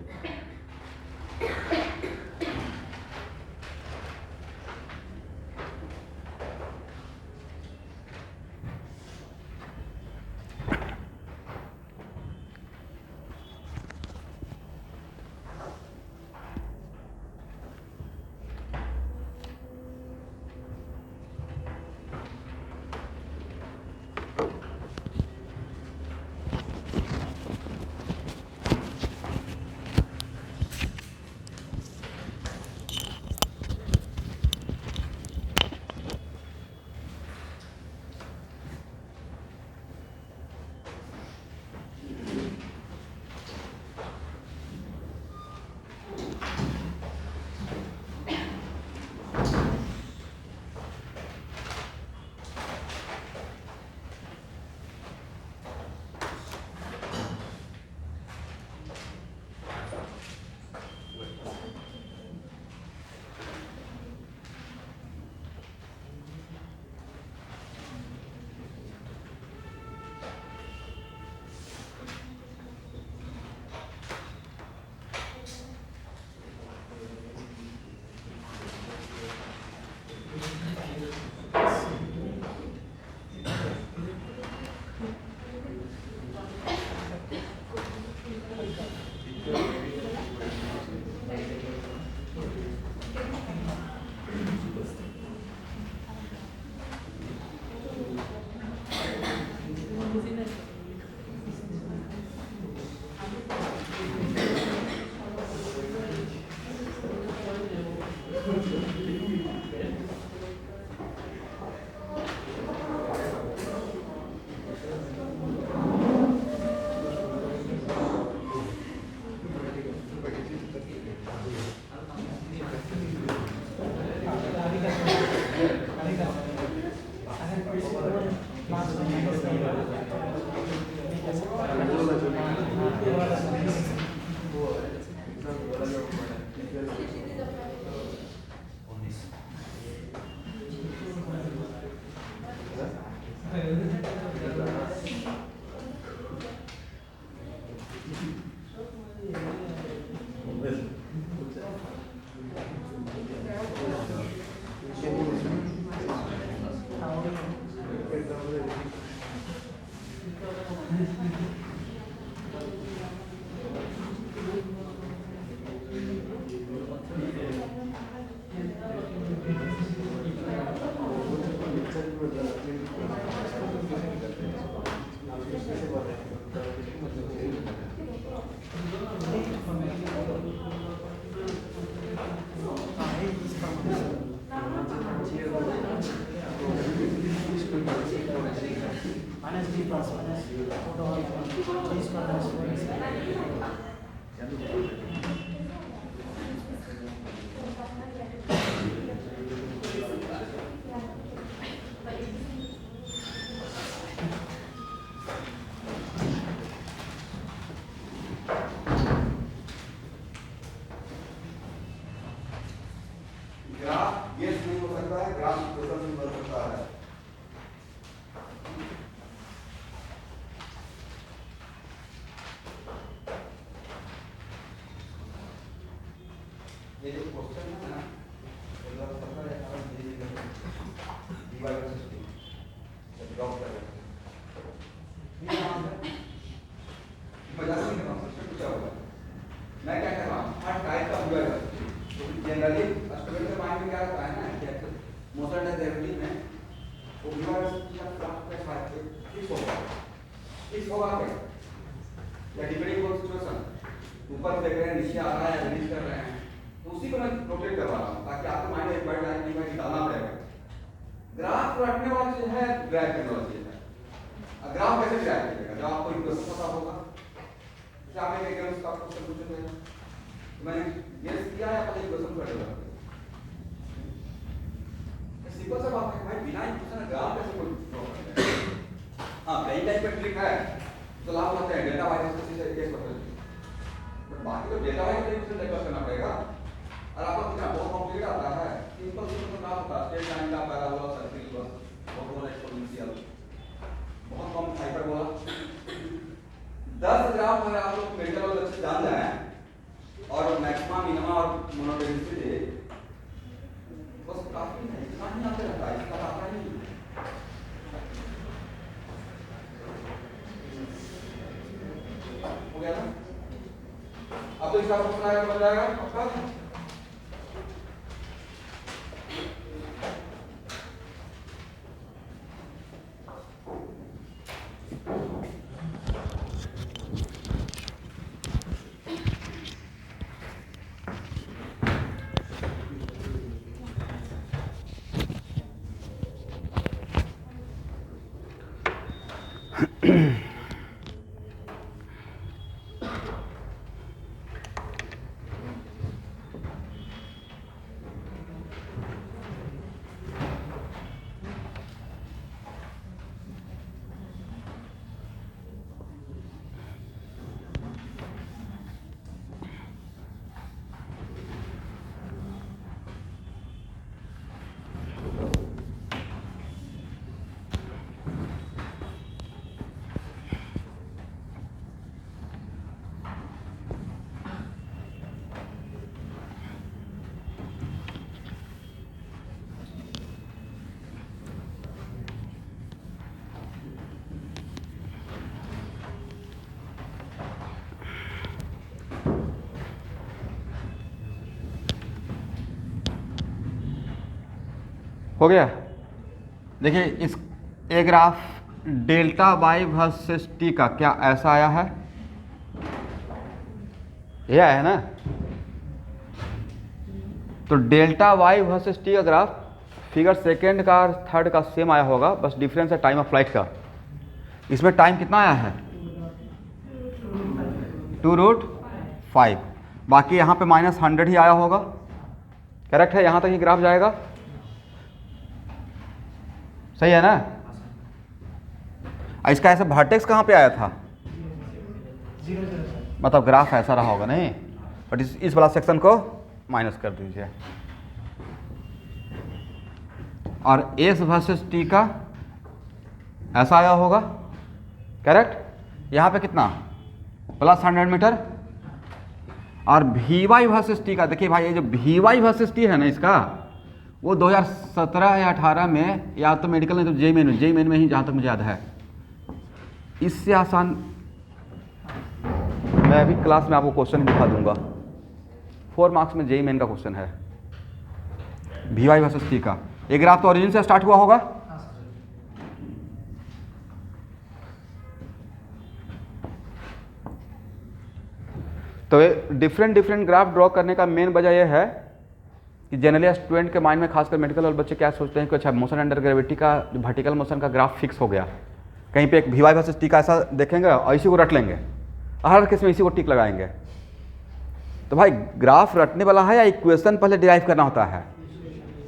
ग्राफ गेस नहीं हो सकता है, ग्राफ इक्वेशन नहीं बन सकता है। ये जो क्वेश्चन है ना, मतलब पता है आप दीवार का सिस्टम ड्रॉप कर रहे हैं, ये नाम है 50 के नाम से मोशन अंडर ग्रेविटी में वो फिक्स होगा क्या या डिपेंडिंग ऑन सिचुएशन ऊपर देख रहे हैं नीचे आ रहा है या रिलीज कर रहे हैं तो उसी को मैं रोटेट कर रहा हूँ ताकि आपके माइंड में एक बार लाइन नहीं निकालना पड़ेगा। ग्राफ रखने वाला चीज है ड्राइव करने वाला चीज है। ग्राफ कैसे ड्राइव करेगा जब आपको इक्वेशन पता होगा जैसे आपने एक एग्जाम्स का क्वेश्चन पूछे थे तो मैंने गेस किया है पहले इक्वेशन कर दिया सिंपल सा बात है भाई बिना इक्वेशन ग्राफ कैसे कोई ड्रॉ करेगा। हां कई टाइप का ट्रिक है तो लाभ होता है डेटा वाइज से केस होता है बट बाकी तो डेटा वाइज इक्वेशन डेवलप करना पड़ेगा और आपको कितना बहुत कॉम्प्लिकेटेड आता है सिंपल सिंपल काम होता है स्ट्रेट लाइन का पैराबोला सर्किल बस बहुत एक्सपोनेंशियल बहुत कम हाइपरबोला 10 ग्राफ अगर आप लोग मेंटल वाले अच्छे जान जाए और मैक्सिमा मिनिमा और मोनोटोनिसिटी बस काफी है इतना ही आते रहता है इसका आता ही नहीं हो गया ना अब तो इसका फॉर्मूला बन जाएगा पक्का हो गया। देखिए इस a graph delta Y versus T का क्या ऐसा आया है ये आया है ना तो डेल्टा वाई वर्सेस टी का ग्राफ फिगर सेकेंड का और थर्ड का सेम आया होगा बस डिफरेंस है टाइम ऑफ फ्लाइट का। इसमें टाइम कितना आया है 2√5 बाकी यहाँ पे -100 ही आया होगा करेक्ट है यहाँ तक ही ग्राफ जाएगा सही है ना। इसका ऐसा वर्टेक्स कहाँ पे आया था मतलब ग्राफ ऐसा रहा होगा नहीं बट इस वाला सेक्शन को माइनस कर दीजिए और एस वर्सेस टी का ऐसा आया होगा करेक्ट यहाँ पे कितना +100 मीटर और वी वाई वर्सेस टी का देखिए भाई ये जो वी वाई वर्सेस टी है ना इसका वो 2017 या 18 में या तो मेडिकल नहीं तो जेई मेन में ही जहाँ तक मुझे याद है इससे आसान मैं अभी क्लास में आपको क्वेश्चन दिखा दूंगा 4 मार्क्स में जेई मेन का क्वेश्चन है वी वाई वर्सेस टी का। एक ग्राफ तो ओरिजिन से स्टार्ट हुआ होगा तो डिफरेंट ग्राफ ड्रॉ करने का मेन वजह यह है कि जनरली स्टूडेंट के माइंड में खासकर मेडिकल वाले बच्चे क्या सोचते हैं कि अच्छा मोशन अंडर ग्रेविटी का वर्टिकल मोशन का ग्राफ फिक्स हो गया कहीं पे एक वी वाई वर्सेस टी का ऐसा देखेंगे और इसी को रट लेंगे हर केस में इसी को टिक लगाएंगे। तो भाई ग्राफ रटने वाला है या इक्वेशन पहले डिराइव करना होता है।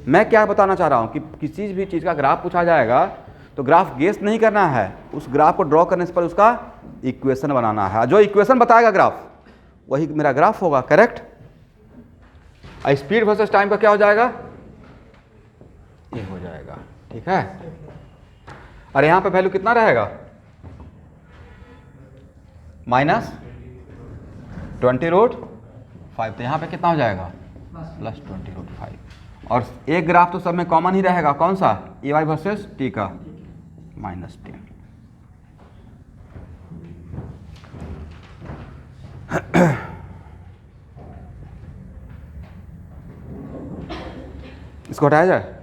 मैं क्या बताना चाह रहा हूँ कि किसी भी चीज़ का ग्राफ पूछा जाएगा तो ग्राफ गेस नहीं करना है उस ग्राफ को ड्रॉ करने से पहले उसका इक्वेशन बनाना है जो इक्वेशन बताएगा ग्राफ वही मेरा ग्राफ होगा करेक्ट। स्पीड वर्सेस टाइम का क्या हो जाएगा ये हो जाएगा ठीक है और यहाँ पे वैल्यू कितना रहेगा -20√5 तो यहाँ पे कितना हो जाएगा +20√5 और एक ग्राफ तो सब में कॉमन ही रहेगा कौन सा ए वाई वर्सेस टी का -10 इसको हटाया जाए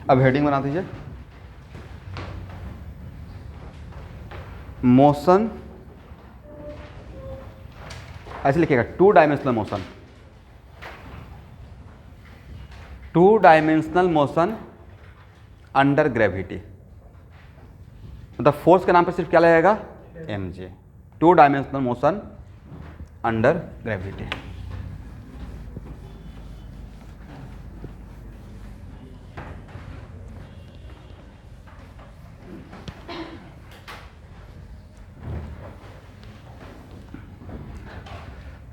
अब हेडिंग बना दीजिए, मोशन, ऐसे लिखिएगा, to dimensional motion, to dimensional motion under gravity. मतलब फोर्स के नाम पे सिर्फ क्या लगेगा, mg, to dimensional motion under gravity.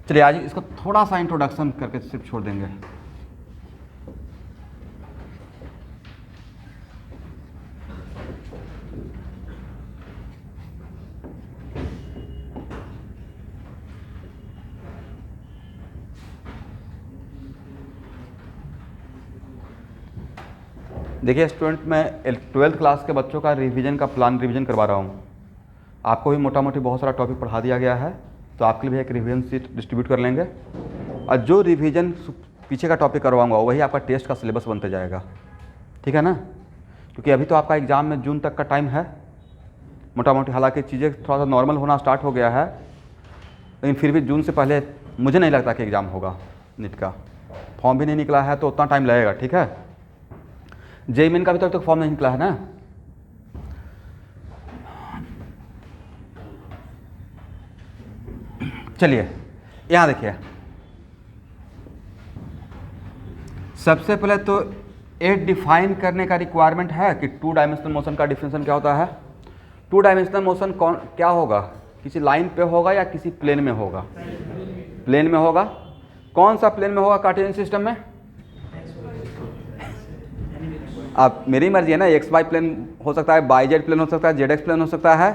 चलिए आज इसको थोड़ा सा इंट्रोडक्शन करके सिर्फ छोड़ देंगे। देखिए स्टूडेंट, मैं 12th क्लास के बच्चों का रिवीजन का प्लान रिवीजन करवा रहा हूँ। आपको भी मोटा मोटी बहुत सारा टॉपिक पढ़ा दिया गया है, तो आपके लिए भी एक रिवीजन शीट डिस्ट्रीब्यूट कर लेंगे, और जो रिवीजन पीछे का टॉपिक करवाऊंगा वही आपका टेस्ट का सिलेबस बनते जाएगा, ठीक है ना। क्योंकि अभी तो आपका एग्ज़ाम में जून तक का टाइम है मोटा मोटी, हालांकि चीज़ें थोड़ा सा नॉर्मल होना स्टार्ट हो गया है, लेकिन फिर भी जून से पहले मुझे नहीं लगता कि एग्ज़ाम होगा। नीट का फॉर्म भी नहीं निकला है तो उतना टाइम लगेगा, ठीक है। जेईई मेन का भी तक फॉर्म नहीं निकला है ना। चलिए यहाँ देखिए, सबसे पहले तो ये डिफाइन करने का रिक्वायरमेंट है कि टू डायमेंशनल मोशन का डिफिनेशन क्या होता है। टू डायमेंशनल मोशन कौन क्या होगा, किसी लाइन पे होगा या किसी प्लेन में होगा। प्लेन में होगा। कौन सा प्लेन में होगा कार्टेशियन सिस्टम में? आप मेरी मर्जी है ना, एक्स वाई प्लेन हो सकता है, बाई जेड प्लेन हो सकता है, जेड एक्स प्लेन हो सकता है,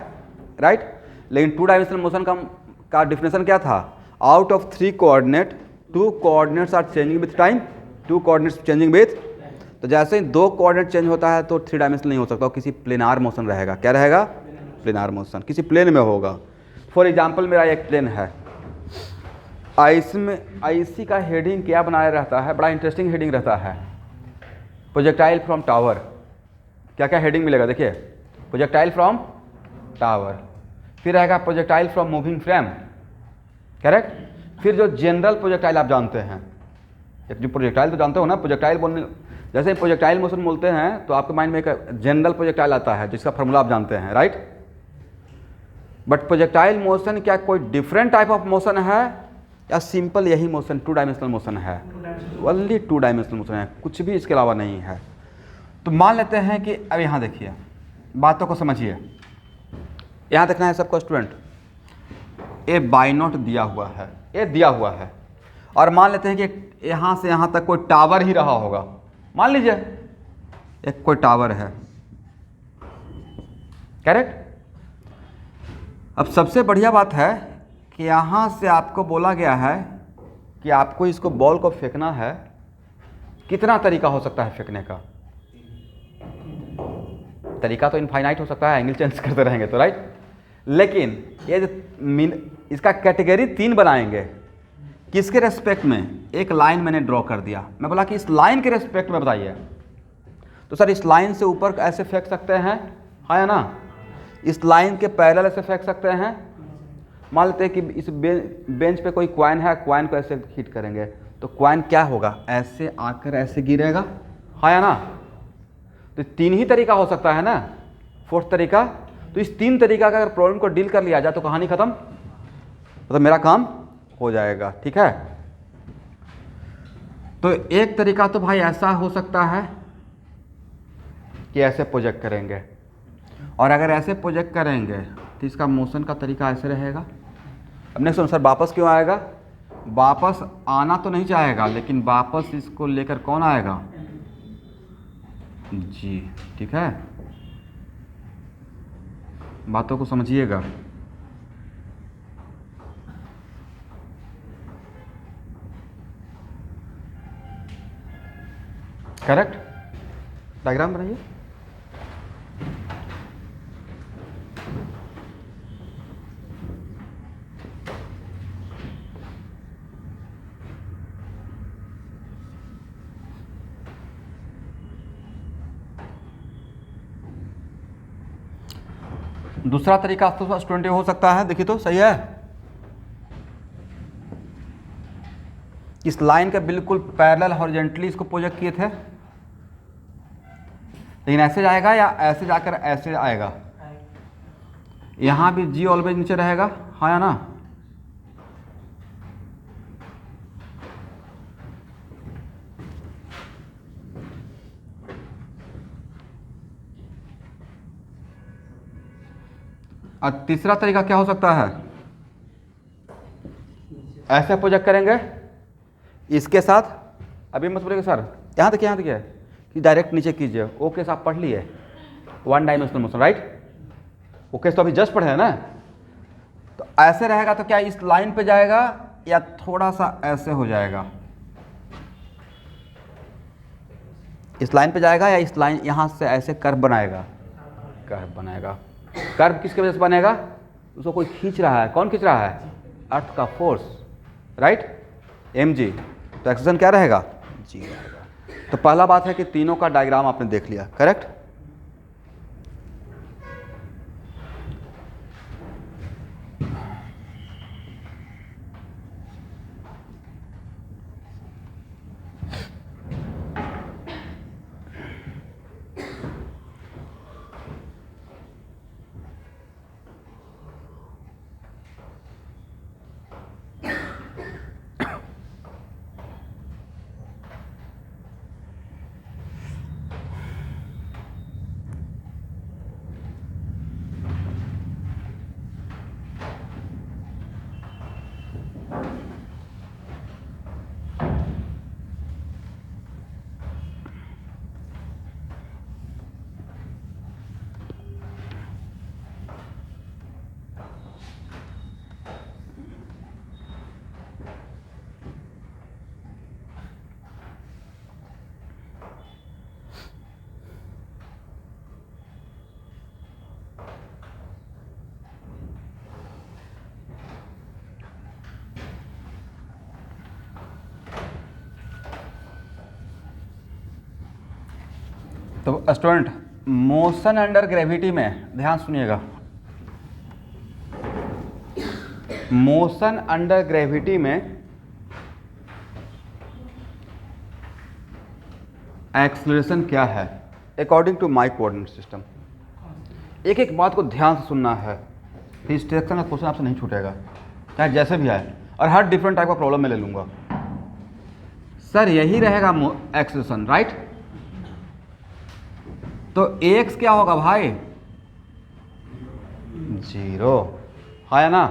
राइट। लेकिन टू डायमेंशनल मोशन का डिफिनेशन क्या था? Out of 3 coordinate 2 coordinates are changing with time, 2 coordinates changing with, तो जैसे ही 2 कोऑर्डिनेट चेंज होता है तो 3 डायमेंशनल नहीं हो सकता, किसी प्लेनार मोशन रहेगा। क्या रहेगा? प्लेनार मोशन, किसी प्लेन में होगा। फॉर एग्जाम्पल मेरा एक प्लेन है, IC का हेडिंग क्या बनाया रहता है, बड़ा इंटरेस्टिंग हेडिंग रहता है, प्रोजेक्टाइल फ्रॉम टावर। क्या क्या हेडिंग मिलेगा देखिए, प्रोजेक्टाइल फ्रॉम टावर, फिर रहेगा projectile from moving frame, correct. फिर जो जनरल प्रोजेक्टाइल आप जानते हैं, एक जो प्रोजेक्टाइल तो जानते हो ना, प्रोजेक्टाइल बोलने जैसे प्रोजेक्टाइल मोशन बोलते हैं तो आपके माइंड में एक जनरल प्रोजेक्टाइल आता है जिसका फॉर्मूला आप जानते हैं, राइट। बट प्रोजेक्टाइल मोशन क्या कोई डिफरेंट टाइप ऑफ मोशन है या सिंपल यही मोशन टू डायमेंशनल मोशन है? ओनली टू डायमेंशनल मोशन है, कुछ भी इसके अलावा नहीं है। तो मान लेते हैं कि अब यहाँ देखिए, बातों को समझिए, यहाँ देखना है सबको स्टूडेंट, ए बाई नॉट दिया हुआ है, ये दिया हुआ है, और मान लेते हैं कि यहाँ से यहाँ तक कोई टावर ही रहा होगा। मान लीजिए एक कोई टावर है, करेक्ट। अब सबसे बढ़िया बात है कि यहाँ से आपको बोला गया है कि आपको इसको बॉल को फेंकना है। कितना तरीका हो सकता है फेंकने का? तरीका तो इनफाइनाइट हो सकता है, एंगल चेंज करते रहेंगे तो, राइट। लेकिन ये जो इसका कैटेगरी 3 बनाएंगे, किसके रेस्पेक्ट में? एक लाइन मैंने ड्रॉ कर दिया, मैं बोला कि इस लाइन के रेस्पेक्ट में बताइए, तो सर इस लाइन से ऊपर ऐसे फेंक सकते हैं, हाँ या ना? इस लाइन के पैरेलल ऐसे फेंक सकते हैं। मान लेते हैं कि इस बेंच पे कोई क्वाइन है, क्वाइन को ऐसे हिट करेंगे तो क्वाइन क्या होगा? ऐसे आकर ऐसे गिरेगा, हाँ या ना? तो 3 ही तरीका हो सकता है ना, 4th तरीका। तो इस 3 तरीका का अगर प्रॉब्लम को डील कर लिया जाए तो कहानी खत्म, मतलब मेरा काम हो जाएगा, ठीक है। तो एक तरीका तो भाई ऐसा हो सकता है कि ऐसे प्रोजेक्ट करेंगे, और अगर ऐसे प्रोजेक्ट करेंगे तो इसका मोशन का तरीका ऐसे रहेगा। अब नेक्स्ट सर वापस क्यों आएगा? वापस आना तो नहीं चाहेगा, लेकिन वापस इसको लेकर कौन आएगा? जी, ठीक है, बातों को समझिएगा। करेक्ट, डायग्राम बनाइए। दूसरा तरीका तो स्टूडेंट हो सकता है, देखिए तो सही है, इस लाइन के बिल्कुल पैरेलल हॉरिजॉन्टली इसको प्रोजेक्ट किए थे, लेकिन ऐसे जाएगा या ऐसे जाकर ऐसे आएगा, यहाँ भी जी ऑलवेज नीचे रहेगा, हाँ या ना। और तीसरा तरीका क्या हो सकता है, ऐसे प्रोजेक्ट करेंगे इसके साथ, अभी मत बोलेंगे सर यहाँ देखिए कि डायरेक्ट नीचे कीजिए, वो केस आप पढ़ लिए, वन डायमेंशनल मोशन, राइट, वो केस तो अभी जस्ट पढ़े हैं ना। तो ऐसे रहेगा तो क्या इस लाइन पे जाएगा या थोड़ा सा ऐसे हो जाएगा, इस लाइन पे जाएगा या इस लाइन यहाँ से ऐसे कर्व बनाएगा, कर्व बनाएगा। कर्व किसकी वजह से बनेगा, उसको कोई खींच रहा है, कौन खींच रहा है, अर्थ का फोर्स, राइट, mg, तो एक्सेलरेशन क्या रहेगा, g रहेगा। तो पहला बात है कि तीनों का डायग्राम आपने देख लिया, करेक्ट। तो स्टूडेंट, मोशन अंडर ग्रेविटी में ध्यान सुनिएगा, मोशन अंडर ग्रेविटी में एक्सेलरेशन क्या है according to my coordinate system. एक एक बात को ध्यान से सुनना है, डिस्ट्रैक्शन का क्वेश्चन आपसे नहीं छूटेगा, चाहे जैसे भी आए, और हर डिफरेंट टाइप का प्रॉब्लम मैं ले लूँगा। सर यही रहेगा एक्सेलरेशन, राइट, तो एक्स क्या होगा भाई, 0, हाँ या ना,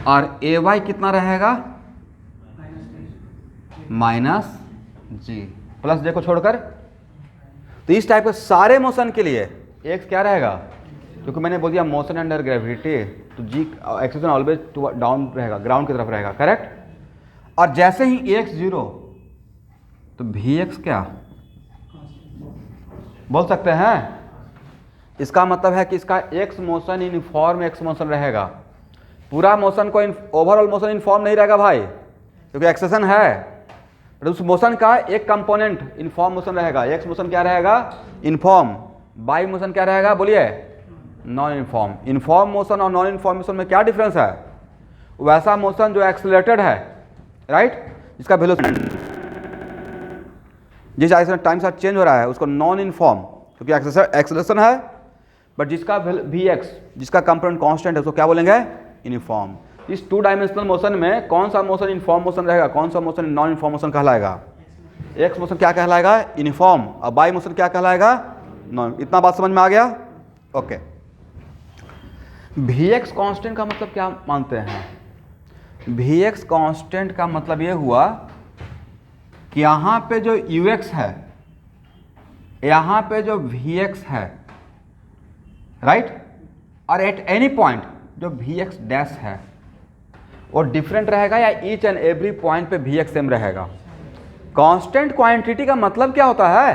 और ए वाई कितना रहेगा, -g, प्लस जे को छोड़कर। तो इस टाइप के सारे मोशन के लिए एक्स क्या रहेगा, क्योंकि मैंने बोल दिया मोशन अंडर ग्रेविटी, तो जी एक्सेलरेशन ऑलवेज डाउन रहेगा, ग्राउंड की तरफ रहेगा, करेक्ट। और जैसे ही एक्स 0 तो भी एक्स क्या बोल सकते हैं, इसका मतलब है कि इसका x motion uniform x motion रहेगा, पूरा मोशन को ओवरऑल मोशन यूनिफॉर्म नहीं रहेगा भाई, क्योंकि एक्सेलरेशन है, तो उस मोशन का एक कंपोनेंट यूनिफॉर्म मोशन रहेगा। एक्स मोशन क्या रहेगा, यूनिफॉर्म, वाई मोशन क्या रहेगा, बोलिए नॉन यूनिफॉर्म। यूनिफॉर्म मोशन और नॉन यूनिफॉर्म मोशन में क्या डिफरेंस है, वैसा मोशन जो एक्सेलरेटेड है, राइट, जिसका वेलोसिटी जिस टाइम साथ चेंज हो रहा है उसको नॉन यूनिफॉर्म, क्योंकि एक्सेलरेशन है, बट जिसका वी एक्स, जिसका कंपोनेंट कांस्टेंट है, उसको क्या बोलेंगे, यूनिफॉर्म। इस 2 डायमेंशनल मोशन में कौन सा मोशन यूनिफॉर्म मोशन रहेगा, कौन सा मोशन नॉन यूनिफॉर्म मोशन कहलाएगा, एक्स मोशन क्या कहलाएगा, यूनिफॉर्म, और वाई मोशन क्या कहलाएगा, नॉन। इतना बात समझ में आ गया, ओके। वी एक्स कॉन्स्टेंट का मतलब क्या मानते हैं, वी एक्स कॉन्स्टेंट का मतलब ये हुआ कि यहाँ पे जो यू एक्स है, यहाँ पे जो वी एक्स है, राइट, और एट एनी पॉइंट जो वी एक्स डैश है वो डिफरेंट रहेगा या ईच एंड एवरी पॉइंट पे वी एक्स सेम रहेगा। कांस्टेंट क्वांटिटी का मतलब क्या होता है,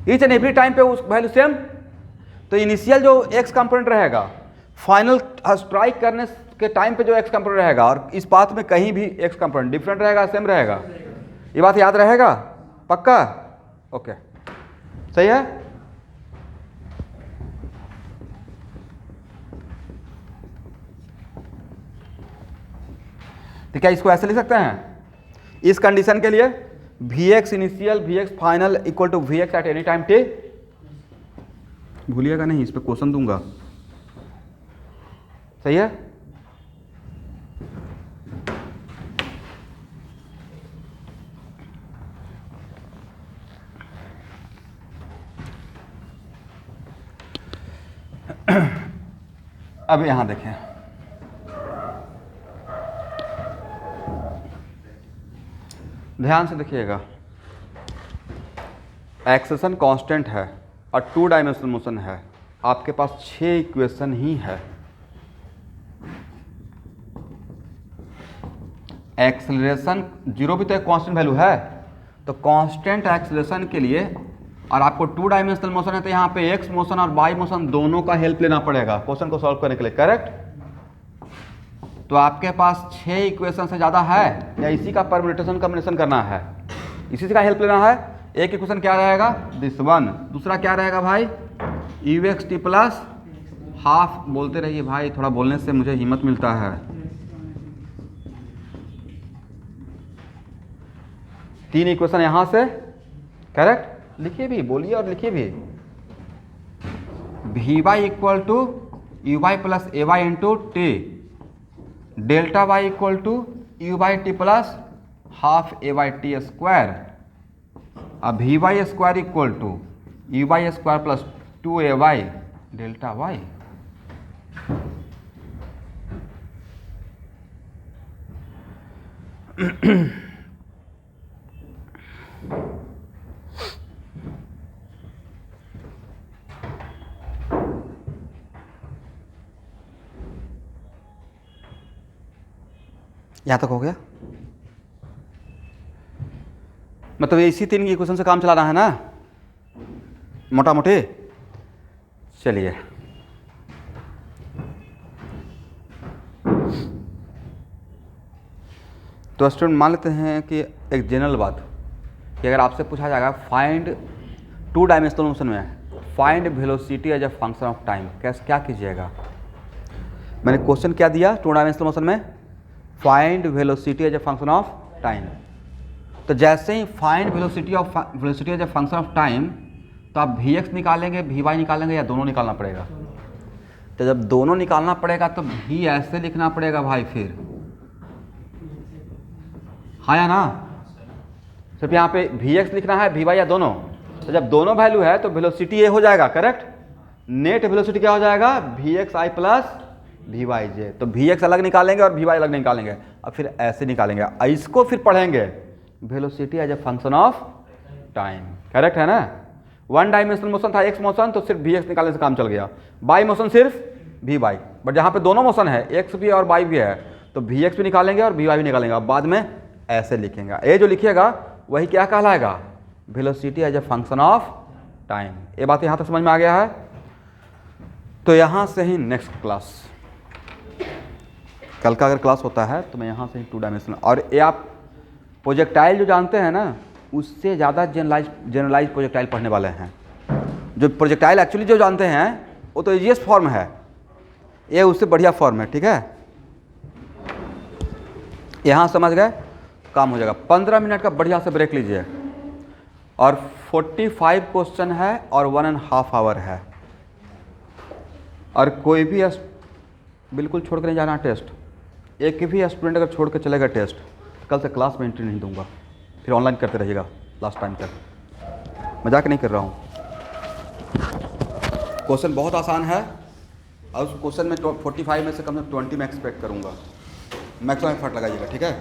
ईच एंड एवरी टाइम पे उस वैल्यू सेम। तो इनिशियल जो एक्स कंपोनेंट रहेगा, फाइनल स्ट्राइक करने के टाइम पे जो एक्स कंपोनेंट रहेगा, और इस पाथ में कहीं भी एक्स कंपोनेंट डिफरेंट रहेगा, सेम रहेगा, ये बात याद रहेगा, पक्का, ओके, सही है। तो क्या इसको ऐसे लिख सकते हैं? इस कंडीशन के लिए Vx initial Vx final equal to Vx at any time t, भूलिएगा नहीं, इस पे क्वेश्चन दूंगा, सही है। अब यहां देखें, ध्यान से देखिएगा, एक्सेशन कांस्टेंट है और 2 डायमेंशनल मोशन है, आपके पास 6 इक्वेशन ही है। एक्सेलरेशन 0 भी तो एक कांस्टेंट वैल्यू है, तो कांस्टेंट एक्सेलरेशन के लिए, और आपको 2 डायमेंशनल मोशन है तो यहाँ पे एक्स मोशन और वाई मोशन दोनों का हेल्प लेना पड़ेगा क्वेश्चन को सॉल्व करने के लिए, करेक्ट। तो आपके पास 6 इक्वेशन से ज़्यादा है या इसी का परम्यूटेशन कॉम्बिनेशन करना है, इसी से का हेल्प लेना है। एक इक्वेशन क्या रहेगा? This one. दूसरा क्या रहेगा भाई? You x T plus half. बोलते रहिए भाई, थोड़ा बोलने से मुझे हिम्मत मिलता है। तीन इक्वेशन यहाँ से, करेक्ट। लिखिए भी, बोलिए और लिखिए भी। V Y equal to u Y plus A Y into t, delta y equal to u y t plus half a y t square. अब v y square equal to u y square plus 2 a y delta y. यहाँ तक हो गया? मतलब इसी तीन की question से काम चलाना है ना, मोटा मोटी। चलिए, तो स्टूडेंट मान लेते हैं कि एक जनरल बात कि अगर आपसे पूछा जाएगा फाइंड 2 डायमेंशनल मोशन में find velocity as a function of time, कैसे क्या कीजिएगा? मैंने क्वेश्चन क्या दिया 2 डायमेंशनल मोशन में? Find velocity as a function of time. तो जैसे ही find velocity as a function of time, तो आप वी एक्स निकालेंगे, वी वाई निकालेंगे, या दोनों निकालना पड़ेगा? तो जब दोनों निकालना पड़ेगा तो भी ऐसे लिखना पड़ेगा भाई, फिर हाँ या ना? सिर्फ यहाँ पे वी एक्स लिखना है, वी वाई या दोनों? तो जब दोनों वैल्यू है तो वेलोसिटी ये हो जाएगा, करेक्ट। नेट वेलोसिटी क्या हो जाएगा? V x i plus v y j. तो वी एक्स अलग निकालेंगे और वी वाई अलग निकालेंगे, और फिर ऐसे निकालेंगे। इसको फिर पढ़ेंगे velocity as a function of time, correct है ना। 1 डायमेंशनल मोशन था, एक्स मोशन, तो सिर्फ वी एक्स निकालने से काम चल गया। बाई मोशन सिर्फ वी वाई, बट जहाँ पे दोनों मोशन है, एक्स भी और वाई भी है, तो वी एक्स भी निकालेंगे और वी वाई भी निकालेंगे। अब बाद में ऐसे लिखेंगे, ये जो लिखिएगा वही क्या कहलाएगा? Velocity as a function of time. ये बात यहाँ तक समझ में आ गया है? तो यहाँ से ही नेक्स्ट क्लास, कल का अगर क्लास होता है तो मैं यहाँ से ही 2 डायमेंशनल, और ये आप प्रोजेक्टाइल जो जानते हैं ना, उससे ज़्यादा जनरलाइज प्रोजेक्टाइल पढ़ने वाले हैं। जो प्रोजेक्टाइल एक्चुअली जो जानते हैं वो तो ईजीएस्ट फॉर्म है, ये उससे बढ़िया फॉर्म है, ठीक है। यहाँ समझ गए, काम हो जाएगा। 15 मिनट का बढ़िया से ब्रेक लीजिए, और 45 क्वेश्चन है और 1.5 आवर है, और कोई भी बिल्कुल छोड़ कर नहीं जाना टेस्ट। एक भी स्टूडेंट अगर छोड़ कर चलेगा टेस्ट, कल से क्लास में एंट्री नहीं दूंगा, फिर ऑनलाइन करते रहिएगा लास्ट टाइम तक। मजाक नहीं कर रहा हूँ। क्वेश्चन बहुत आसान है, और उस क्वेश्चन में 45 में से कम से कम 20 में एक्सपेक्ट करूँगा। मैक्सिमम एफर्ट लगाइएगा, ठीक है।